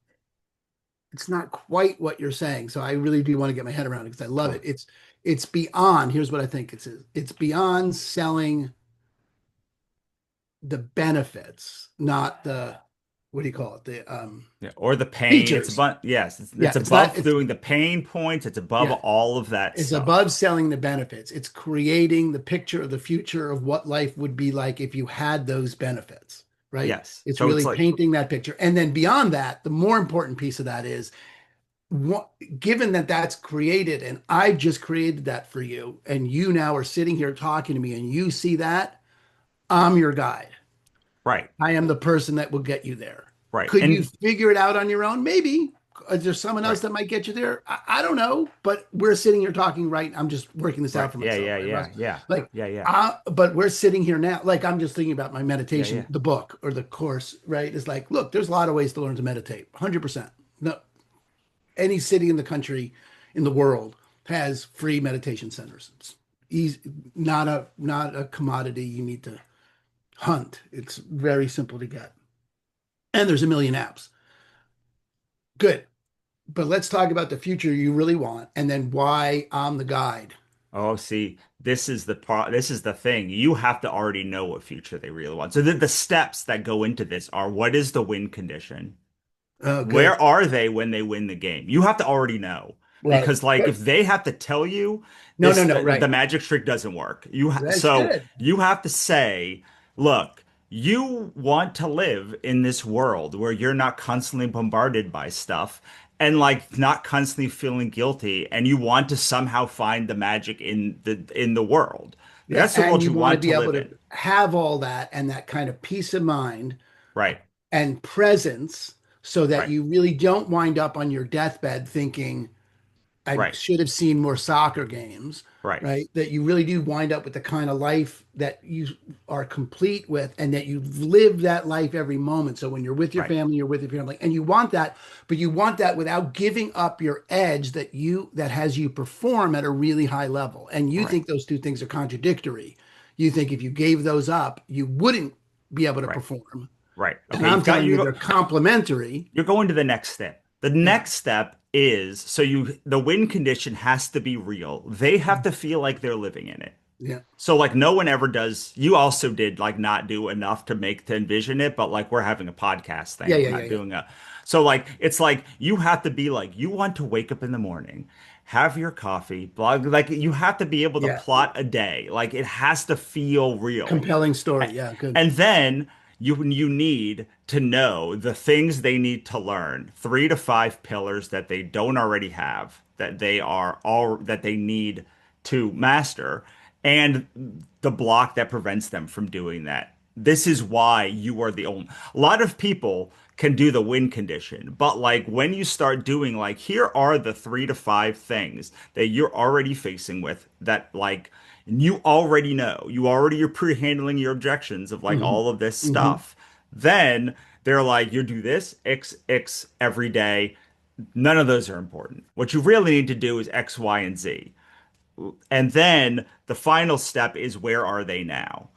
Speaker 2: it's not quite what you're saying. So I really do want to get my head around it because I love it.
Speaker 1: Sure.
Speaker 2: It's beyond, here's what I think it's is. It's beyond selling the benefits, not the, what do you call it? The
Speaker 1: Yeah, or the pain. It's
Speaker 2: features.
Speaker 1: above, yes, it's
Speaker 2: Yeah, it's not,
Speaker 1: above doing the pain points. It's above
Speaker 2: yeah,
Speaker 1: all of that
Speaker 2: it's
Speaker 1: stuff.
Speaker 2: above selling the benefits. It's creating the picture of the future of what life would be like if you had those benefits, right?
Speaker 1: Yes.
Speaker 2: It's
Speaker 1: So it's
Speaker 2: really
Speaker 1: like,
Speaker 2: painting that picture. And then beyond that, the more important piece of that is what, given that that's created and I've just created that for you, and you now are sitting here talking to me and you see that, I'm your guide.
Speaker 1: right,
Speaker 2: I am the person that will get you there.
Speaker 1: right.
Speaker 2: Could you
Speaker 1: And
Speaker 2: figure it out on your own? Maybe. Is there someone else
Speaker 1: right,
Speaker 2: that might get you there? I don't know, but we're sitting here talking, right? I'm just working this out
Speaker 1: right.
Speaker 2: for
Speaker 1: Yeah,
Speaker 2: myself,
Speaker 1: yeah,
Speaker 2: right, Russ?
Speaker 1: yeah, yeah.
Speaker 2: Like,
Speaker 1: Yeah, yeah.
Speaker 2: but we're sitting here now. Like, I'm just thinking about my
Speaker 1: Yeah,
Speaker 2: meditation,
Speaker 1: yeah.
Speaker 2: the book or the course, right? It's like, look, there's a lot of ways to learn to meditate. 100%. No, any city in the country, in the world, has free meditation centers. It's easy, not a commodity you need to hunt. It's very simple to get, and there's a million apps. Good. But let's talk about the future you really want and then why I'm the guide.
Speaker 1: Oh, see, this is the part, this is the thing. You have to already know what future they really want. So the steps that go into this are what is the win condition?
Speaker 2: Oh, good.
Speaker 1: Where are they when they win the game? You have to already know
Speaker 2: Right.
Speaker 1: because like if
Speaker 2: Good.
Speaker 1: they have to tell you
Speaker 2: No, no,
Speaker 1: this
Speaker 2: no.
Speaker 1: the
Speaker 2: Right.
Speaker 1: magic trick doesn't work.
Speaker 2: That's
Speaker 1: So
Speaker 2: good.
Speaker 1: you have to say, look, you want to live in this world where you're not constantly bombarded by stuff and like not constantly feeling guilty and you want to somehow find the magic in the world. Like,
Speaker 2: Yeah.
Speaker 1: that's the
Speaker 2: And
Speaker 1: world
Speaker 2: you
Speaker 1: you
Speaker 2: want to
Speaker 1: want
Speaker 2: be
Speaker 1: to
Speaker 2: able
Speaker 1: live
Speaker 2: to
Speaker 1: in.
Speaker 2: have all that and that kind of peace of mind
Speaker 1: Right.
Speaker 2: and presence so that
Speaker 1: Right.
Speaker 2: you really don't wind up on your deathbed thinking, I
Speaker 1: Right.
Speaker 2: should have seen more soccer games,
Speaker 1: Right.
Speaker 2: right? That you really do wind up with the kind of life that you are complete with and that you live that life every moment. So when you're with your
Speaker 1: Right.
Speaker 2: family, you're with your family and you want that, but you want that without giving up your edge that has you perform at a really high level. And you
Speaker 1: Right.
Speaker 2: think those two things are contradictory. You think if you gave those up, you wouldn't be able to
Speaker 1: Right.
Speaker 2: perform.
Speaker 1: Right.
Speaker 2: And
Speaker 1: Okay,
Speaker 2: I'm
Speaker 1: you've got
Speaker 2: telling you,
Speaker 1: you
Speaker 2: they're complementary.
Speaker 1: you're going to the next step. The
Speaker 2: Yeah.
Speaker 1: next step is so you the win condition has to be real. They have to feel like they're living in it.
Speaker 2: Yeah.
Speaker 1: So like no one ever does. You also did like not do enough to envision it, but like we're having a podcast
Speaker 2: Yeah.
Speaker 1: thing. We're
Speaker 2: Yeah. Yeah.
Speaker 1: not
Speaker 2: Yeah.
Speaker 1: doing a so like it's like you have to be like you want to wake up in the morning, have your coffee, blog like you have to be able to
Speaker 2: Yeah.
Speaker 1: plot a day. Like it has to feel real.
Speaker 2: Compelling
Speaker 1: A-
Speaker 2: story. Yeah. Good.
Speaker 1: And then you need to know the things they need to learn, 3 to 5 pillars that they don't already have, that they are all that they need to master, and the block that prevents them from doing that. This is why you are the only. A lot of people can do the win condition, but like when you start doing like here are the 3 to 5 things that you're already facing with that like you already know, you already are pre-handling your objections of like
Speaker 2: Hmm.
Speaker 1: all of this
Speaker 2: Hmm.
Speaker 1: stuff. Then they're like, you do this X every day. None of those are important. What you really need to do is X, Y, and Z. And then the final step is where are they now?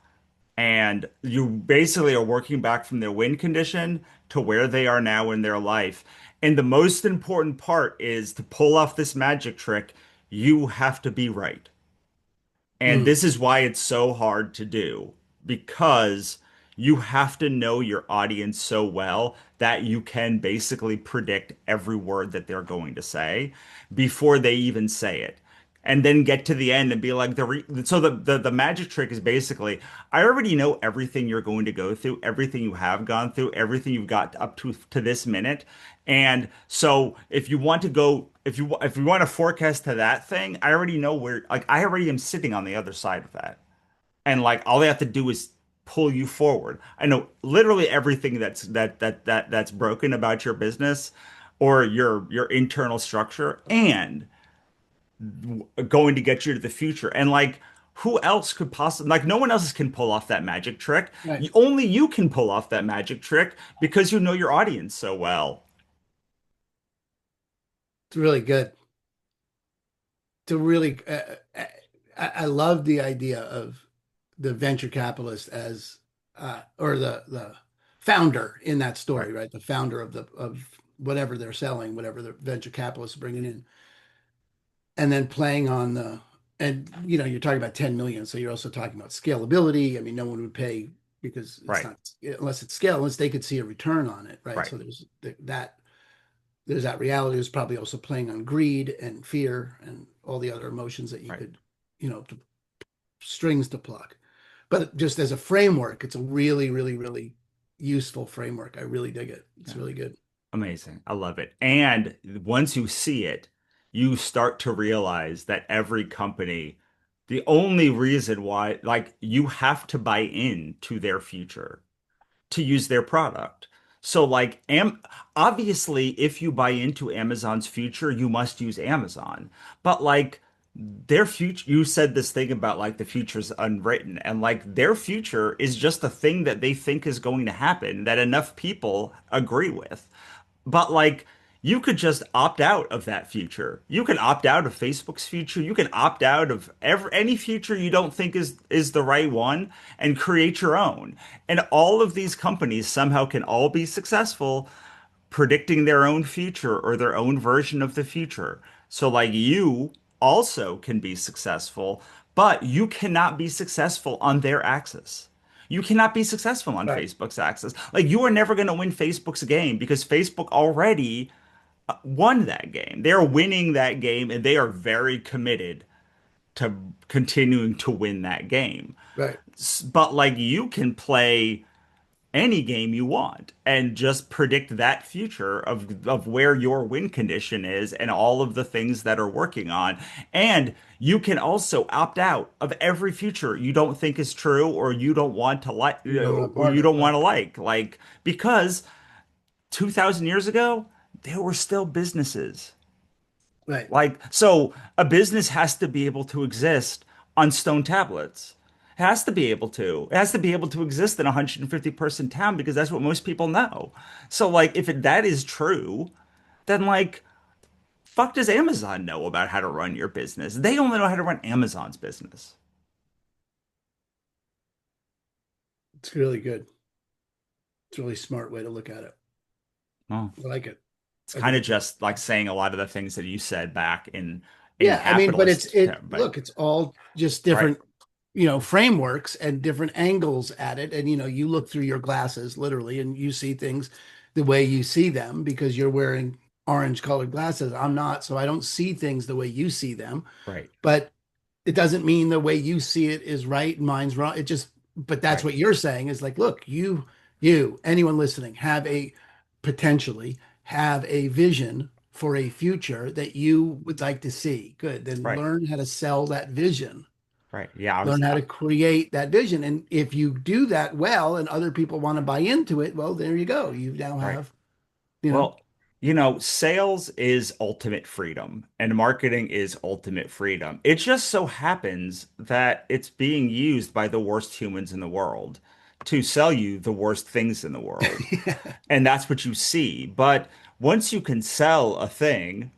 Speaker 1: And you basically are working back from their win condition to where they are now in their life. And the most important part is to pull off this magic trick, you have to be right. And
Speaker 2: Mm.
Speaker 1: this is why it's so hard to do because you have to know your audience so well that you can basically predict every word that they're going to say before they even say it. And then get to the end and be like the magic trick is basically I already know everything you're going to go through, everything you have gone through, everything you've got up to this minute. And so if you want to go if you want to forecast to that thing, I already know where like I already am sitting on the other side of that. And like all they have to do is pull you forward. I know literally everything that's broken about your business or your internal structure and going to get you to the future. And like who else could possibly like no one else can pull off that magic trick.
Speaker 2: Right.
Speaker 1: Only you can pull off that magic trick because you know your audience so well.
Speaker 2: It's really good. To really, I love the idea of the venture capitalist as, or the founder in that
Speaker 1: Right,
Speaker 2: story, right? The founder of whatever they're selling, whatever the venture capitalists are bringing in, and then playing on and you're talking about 10 million, so you're also talking about scalability. I mean, no one would pay because it's
Speaker 1: right,
Speaker 2: not unless it's scale, unless they could see a return on it, right?
Speaker 1: right,
Speaker 2: So there's that reality. There's probably also playing on greed and fear and all the other emotions that you
Speaker 1: right.
Speaker 2: could, to strings to pluck. But just as a framework, it's a really, really, really useful framework. I really dig it. It's
Speaker 1: Yeah.
Speaker 2: really good.
Speaker 1: Amazing. I love it. And once you see it, you start to realize that every company, the only reason why, like, you have to buy into their future to use their product. So, like, obviously, if you buy into Amazon's future, you must use Amazon. But, like, their future, you said this thing about like the future's unwritten, and like their future is just a thing that they think is going to happen that enough people agree with. But like you could just opt out of that future. You can opt out of Facebook's future. You can opt out of any future you don't think is the right one and create your own. And all of these companies somehow can all be successful predicting their own future or their own version of the future. So like you also can be successful, but you cannot be successful on their axis. You cannot be successful on
Speaker 2: Right.
Speaker 1: Facebook's axis. Like you are never going to win Facebook's game because Facebook already won that game. They're winning that game and they are very committed to continuing to win that game.
Speaker 2: Right.
Speaker 1: But like you can play any game you want and just predict that future of where your win condition is and all of the things that are working on. And you can also opt out of every future you don't think is true or you don't want to like
Speaker 2: You don't want
Speaker 1: or
Speaker 2: part
Speaker 1: you
Speaker 2: of it.
Speaker 1: don't
Speaker 2: Right.
Speaker 1: want to like because 2000 years ago there were still businesses.
Speaker 2: Right.
Speaker 1: Like, so a business has to be able to exist on stone tablets. It has to be able to. It has to be able to exist in a 150 person town because that's what most people know. So, like, if that is true, then, like, fuck does Amazon know about how to run your business? They only know how to run Amazon's business.
Speaker 2: It's really good. It's a really smart way to look at it.
Speaker 1: Well,
Speaker 2: I like it.
Speaker 1: it's
Speaker 2: I think
Speaker 1: kind of
Speaker 2: it's
Speaker 1: just like saying a lot of the things that you said back in
Speaker 2: yeah. I mean, but
Speaker 1: capitalist, but
Speaker 2: look, it's all just
Speaker 1: right,
Speaker 2: different, frameworks and different angles at it. And you look through your glasses literally, and you see things the way you see them because you're wearing orange colored glasses. I'm not, so I don't see things the way you see them.
Speaker 1: right,
Speaker 2: But it doesn't mean the way you see it is right and mine's wrong. It just, but that's
Speaker 1: right,
Speaker 2: what you're saying is like, look, anyone listening, potentially have a vision for a future that you would like to see. Good. Then
Speaker 1: right,
Speaker 2: learn how to sell that vision,
Speaker 1: right. Yeah, I
Speaker 2: learn
Speaker 1: was,
Speaker 2: how to create that vision. And if you do that well and other people want to buy into it, well, there you go. You now
Speaker 1: right.
Speaker 2: have, you know,
Speaker 1: Well, sales is ultimate freedom and marketing is ultimate freedom. It just so happens that it's being used by the worst humans in the world to sell you the worst things in the world. And that's what you see. But once you can sell a thing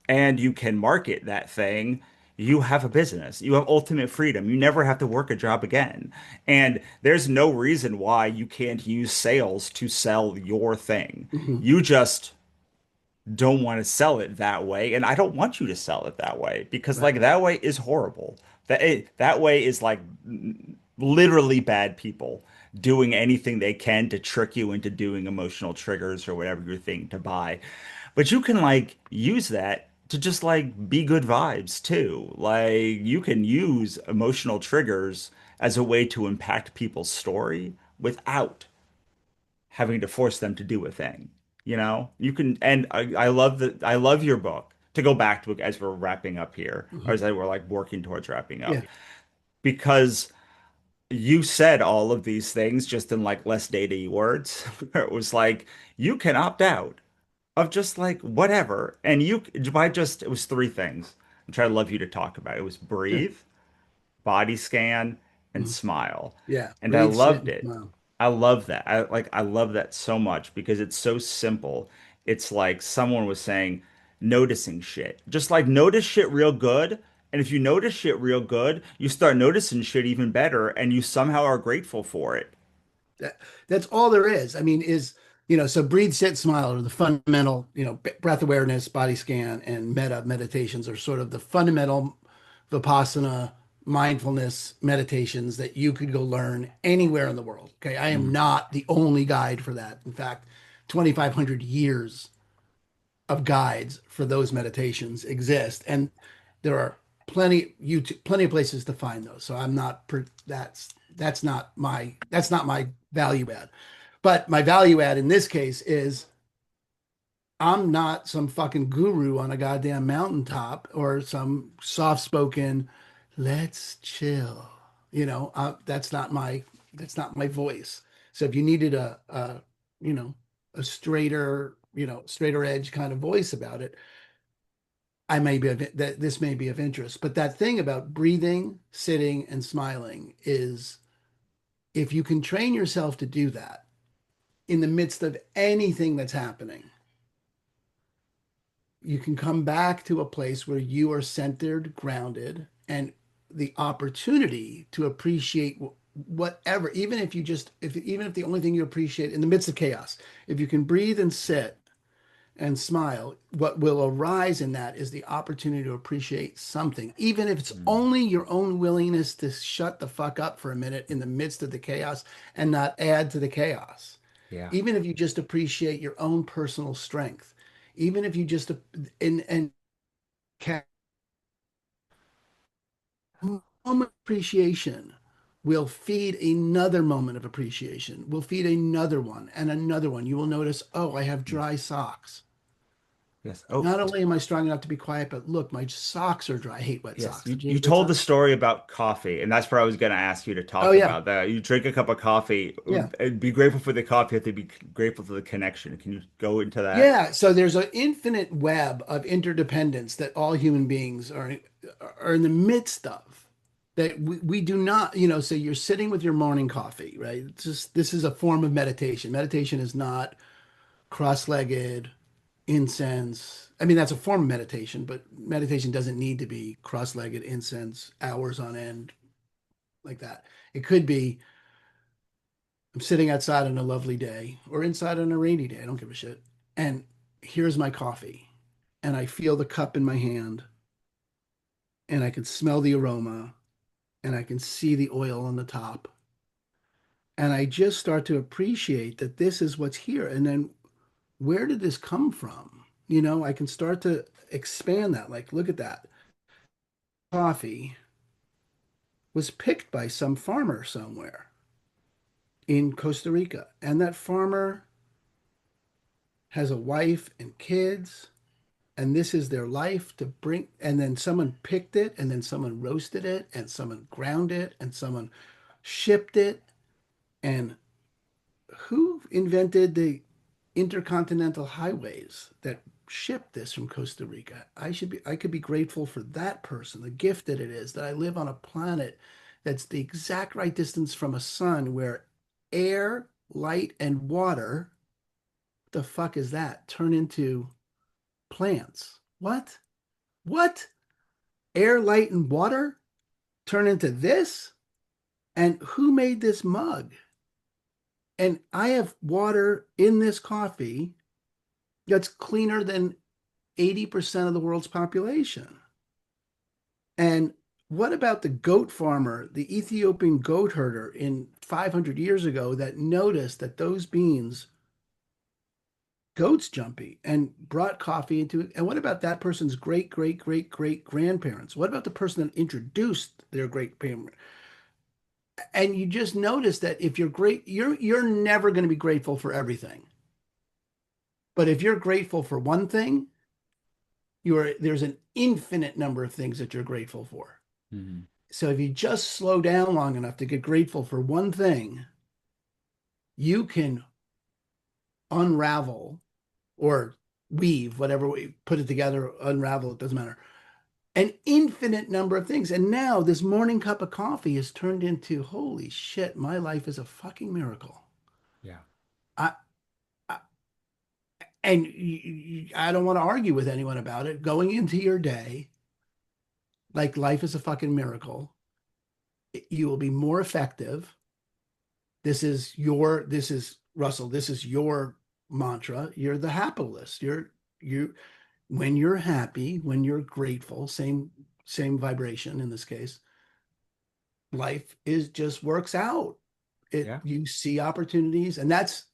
Speaker 1: and you can market that thing, you have a business. You have ultimate freedom. You never have to work a job again. And there's no reason why you can't use sales to sell your thing.
Speaker 2: Mhm.
Speaker 1: You just don't want to sell it that way, and I don't want you to sell it that way because
Speaker 2: Right.
Speaker 1: like that way is horrible. That way is like literally bad people. doing anything they can to trick you into doing emotional triggers or whatever you're thinking to buy. But you can like use that to just like be good vibes too. Like you can use emotional triggers as a way to impact people's story without having to force them to do a thing. You know, you can, and I love that. I love your book. To go back to it as we're wrapping up here, or
Speaker 2: Mhm.
Speaker 1: as we're like working towards wrapping
Speaker 2: Yeah.
Speaker 1: up, because you said all of these things just in like less data words. It was like you can opt out of just like whatever, and you by just it was three things, which I'd love you to talk about. It was
Speaker 2: Sure.
Speaker 1: breathe, body scan, and
Speaker 2: Mhm.
Speaker 1: smile.
Speaker 2: Yeah.
Speaker 1: And I
Speaker 2: Breathe, sit,
Speaker 1: loved
Speaker 2: and
Speaker 1: it.
Speaker 2: smile.
Speaker 1: I love that. I love that so much because it's so simple. It's like someone was saying, noticing shit. Just like notice shit real good. And if you notice shit real good, you start noticing shit even better and you somehow are grateful for it.
Speaker 2: That, that's all there is. I mean, so breathe, sit, smile are the fundamental, breath awareness, body scan, and meditations are sort of the fundamental Vipassana mindfulness meditations that you could go learn anywhere in the world. Okay. I am
Speaker 1: Mm,
Speaker 2: not the only guide for that. In fact, 2,500 years of guides for those meditations exist. And there are plenty of places to find those. So I'm not that's not my value add. But my value add in this case is I'm not some fucking guru on a goddamn mountaintop or some soft-spoken, let's chill. That's not my voice. So if you needed you know, a straighter edge kind of voice about it, that this may be of interest. But that thing about breathing, sitting, and smiling is if you can train yourself to do that in the midst of anything that's happening, you can come back to a place where you are centered, grounded, and the opportunity to appreciate whatever, even if the only thing you appreciate in the midst of chaos, if you can breathe and sit and smile, what will arise in that is the opportunity to appreciate something, even if it's
Speaker 1: mm,
Speaker 2: only your own willingness to shut the fuck up for a minute in the midst of the chaos and not add to the chaos.
Speaker 1: yeah.
Speaker 2: Even if you just appreciate your own personal strength, even if you just and moment appreciation will feed another moment of appreciation, will feed another one and another one. You will notice, oh, I have
Speaker 1: Yes.
Speaker 2: dry socks.
Speaker 1: Yes. Oh,
Speaker 2: Not only am I strong enough to be quiet, but look, my socks are dry. I hate wet
Speaker 1: yes.
Speaker 2: socks.
Speaker 1: You
Speaker 2: Did you
Speaker 1: you
Speaker 2: hate wet
Speaker 1: told the
Speaker 2: socks?
Speaker 1: story about coffee, and that's where I was going to ask you to
Speaker 2: Oh
Speaker 1: talk
Speaker 2: yeah,
Speaker 1: about that. You drink a cup of coffee,
Speaker 2: yeah,
Speaker 1: and be grateful for the coffee, you have to be grateful for the connection. Can you go into that?
Speaker 2: yeah. So there's an infinite web of interdependence that all human beings are in the midst of. That we do not, so you're sitting with your morning coffee, right? It's just this is a form of meditation. Meditation is not cross-legged incense. I mean, that's a form of meditation, but meditation doesn't need to be cross-legged incense hours on end like that. It could be I'm sitting outside on a lovely day or inside on a rainy day. I don't give a shit. And here's my coffee. And I feel the cup in my hand and I can smell the aroma and I can see the oil on the top. And I just start to appreciate that this is what's here. And then where did this come from? I can start to expand that. Like, look at that. Coffee was picked by some farmer somewhere in Costa Rica. And that farmer has a wife and kids, and this is their life to bring. And then someone picked it, and then someone roasted it, and someone ground it, and someone shipped it. And who invented the intercontinental highways that ship this from Costa Rica? I could be grateful for that person, the gift that it is that I live on a planet that's the exact right distance from a sun where air, light, and water, what the fuck is that? Turn into plants. What? What? Air, light, and water turn into this? And who made this mug? And I have water in this coffee that's cleaner than 80% of the world's population. And what about the goat farmer, the Ethiopian goat herder in 500 years ago that noticed that those beans goats jumpy and brought coffee into it? And what about that person's great, great, great, great grandparents? What about the person that introduced their great parent? And you just notice that if you're great, you're never going to be grateful for everything. But if you're grateful for one thing, there's an infinite number of things that you're grateful for.
Speaker 1: Mhm.
Speaker 2: So if you just slow down long enough to get grateful for one thing, you can unravel or weave, whatever way you put it together, unravel, it doesn't matter. An infinite number of things. And now this morning cup of coffee has turned into, holy shit, my life is a fucking miracle.
Speaker 1: Yeah.
Speaker 2: I, I and I don't want to argue with anyone about it. Going into your day, like life is a fucking miracle, you will be more effective. This is Russell, this is your mantra. You're the happilist. You, when you're happy, when you're grateful, same vibration in this case, life is just works out. It
Speaker 1: Yeah.
Speaker 2: You see opportunities, and that's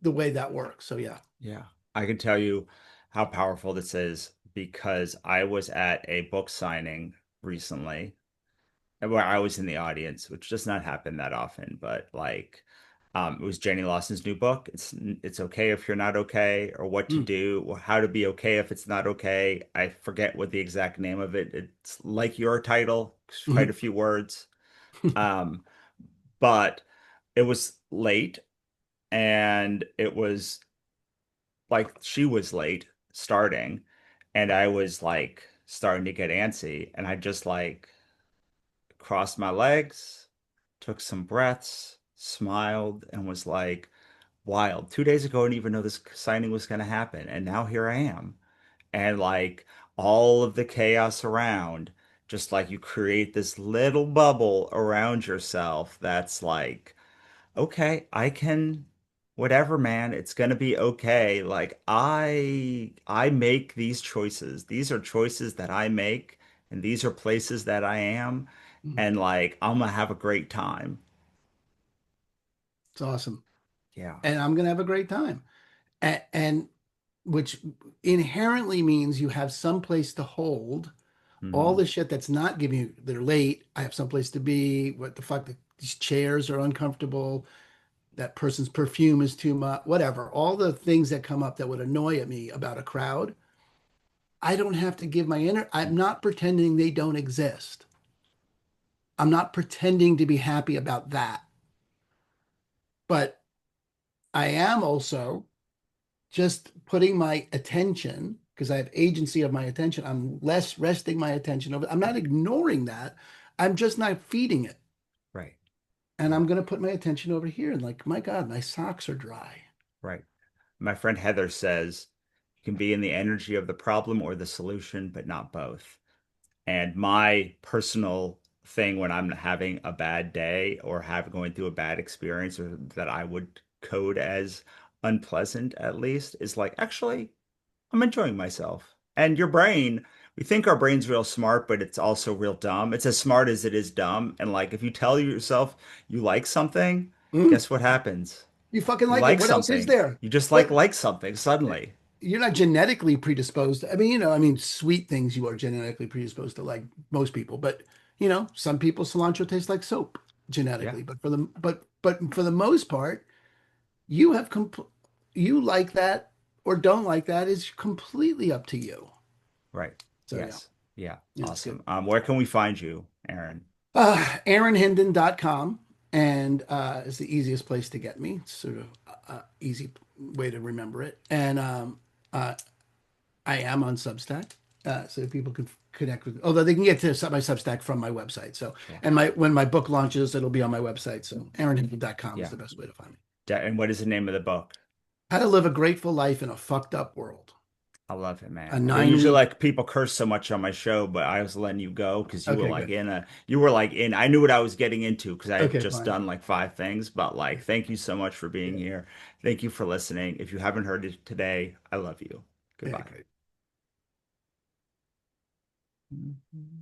Speaker 2: the way that works. So yeah.
Speaker 1: Yeah. I can tell you how powerful this is because I was at a book signing recently where I was in the audience, which does not happen that often, but like it was Jenny Lawson's new book. It's okay if you're not okay, or what to
Speaker 2: Mm,
Speaker 1: do, or how to be okay if it's not okay. I forget what the exact name of it. It's like your title, it's quite a
Speaker 2: mhm.
Speaker 1: few words. Um, but it was late and it was like she was late starting and I was like starting to get antsy and I just like crossed my legs, took some breaths, smiled, and was like, wild. 2 days ago, I didn't even know this signing was going to happen. And now here I am. And like all of the chaos around, just like you create this little bubble around yourself that's like, okay, I can whatever, man, it's gonna be okay. Like I make these choices. These are choices that I make, and these are places that I am,
Speaker 2: Mm.
Speaker 1: and like I'm gonna have a great time.
Speaker 2: It's awesome,
Speaker 1: Yeah.
Speaker 2: and I'm gonna have a great time. And which inherently means you have some place to hold all
Speaker 1: Hmm.
Speaker 2: the shit that's not giving you. They're late. I have someplace to be. What the fuck? These chairs are uncomfortable. That person's perfume is too much. Whatever. All the things that come up that would annoy me about a crowd. I don't have to give my inner. I'm not pretending they don't exist. I'm not pretending to be happy about that. But I am also just putting my attention, because I have agency of my attention. I'm less resting my attention over. I'm not ignoring that. I'm just not feeding it.
Speaker 1: Right.
Speaker 2: And I'm
Speaker 1: Right.
Speaker 2: going to put my attention over here and like, my God, my socks are dry.
Speaker 1: Right. My friend Heather says you can be in the energy of the problem or the solution, but not both. And my personal thing when I'm having a bad day or have going through a bad experience or that I would code as unpleasant at least is like, actually, I'm enjoying myself. And your brain, we think our brain's real smart, but it's also real dumb. It's as smart as it is dumb. And like if you tell yourself you like something,
Speaker 2: Mm,
Speaker 1: guess what happens?
Speaker 2: you fucking
Speaker 1: You
Speaker 2: like it.
Speaker 1: like
Speaker 2: What else is
Speaker 1: something.
Speaker 2: there?
Speaker 1: You just
Speaker 2: What
Speaker 1: like something suddenly.
Speaker 2: You're not genetically predisposed. I mean, I mean, sweet things you are genetically predisposed to, like most people. But some people cilantro tastes like soap
Speaker 1: Yeah,
Speaker 2: genetically. But for the most part, you have compl you like that or don't like that is completely up to you.
Speaker 1: right.
Speaker 2: So yeah,
Speaker 1: Yes. Yeah.
Speaker 2: yeah, it's good.
Speaker 1: Awesome. Where can we find you, Aaron?
Speaker 2: AaronHendon.com and is the easiest place to get me. It's sort of easy way to remember it. And uh, I am on Substack, so people can connect with. Although they can get to my Substack from my website. So,
Speaker 1: Sure.
Speaker 2: and my when my book launches, it'll be on my website. So, AaronHendon.com is
Speaker 1: Yeah.
Speaker 2: the best way to find me.
Speaker 1: And what is the name of the book?
Speaker 2: How to live a grateful life in a fucked up world.
Speaker 1: I love it,
Speaker 2: A
Speaker 1: man. I
Speaker 2: nine
Speaker 1: usually
Speaker 2: week.
Speaker 1: like people curse so much on my show, but I was letting you go because
Speaker 2: Okay, good.
Speaker 1: you were like in, I knew what I was getting into because I had
Speaker 2: Okay,
Speaker 1: just
Speaker 2: fine.
Speaker 1: done like five things, but
Speaker 2: Yeah,
Speaker 1: like, thank you so much for being
Speaker 2: yeah,
Speaker 1: here. Thank you for listening. If you haven't heard it today, I love you.
Speaker 2: yeah,
Speaker 1: Goodbye.
Speaker 2: great.
Speaker 1: Mhm.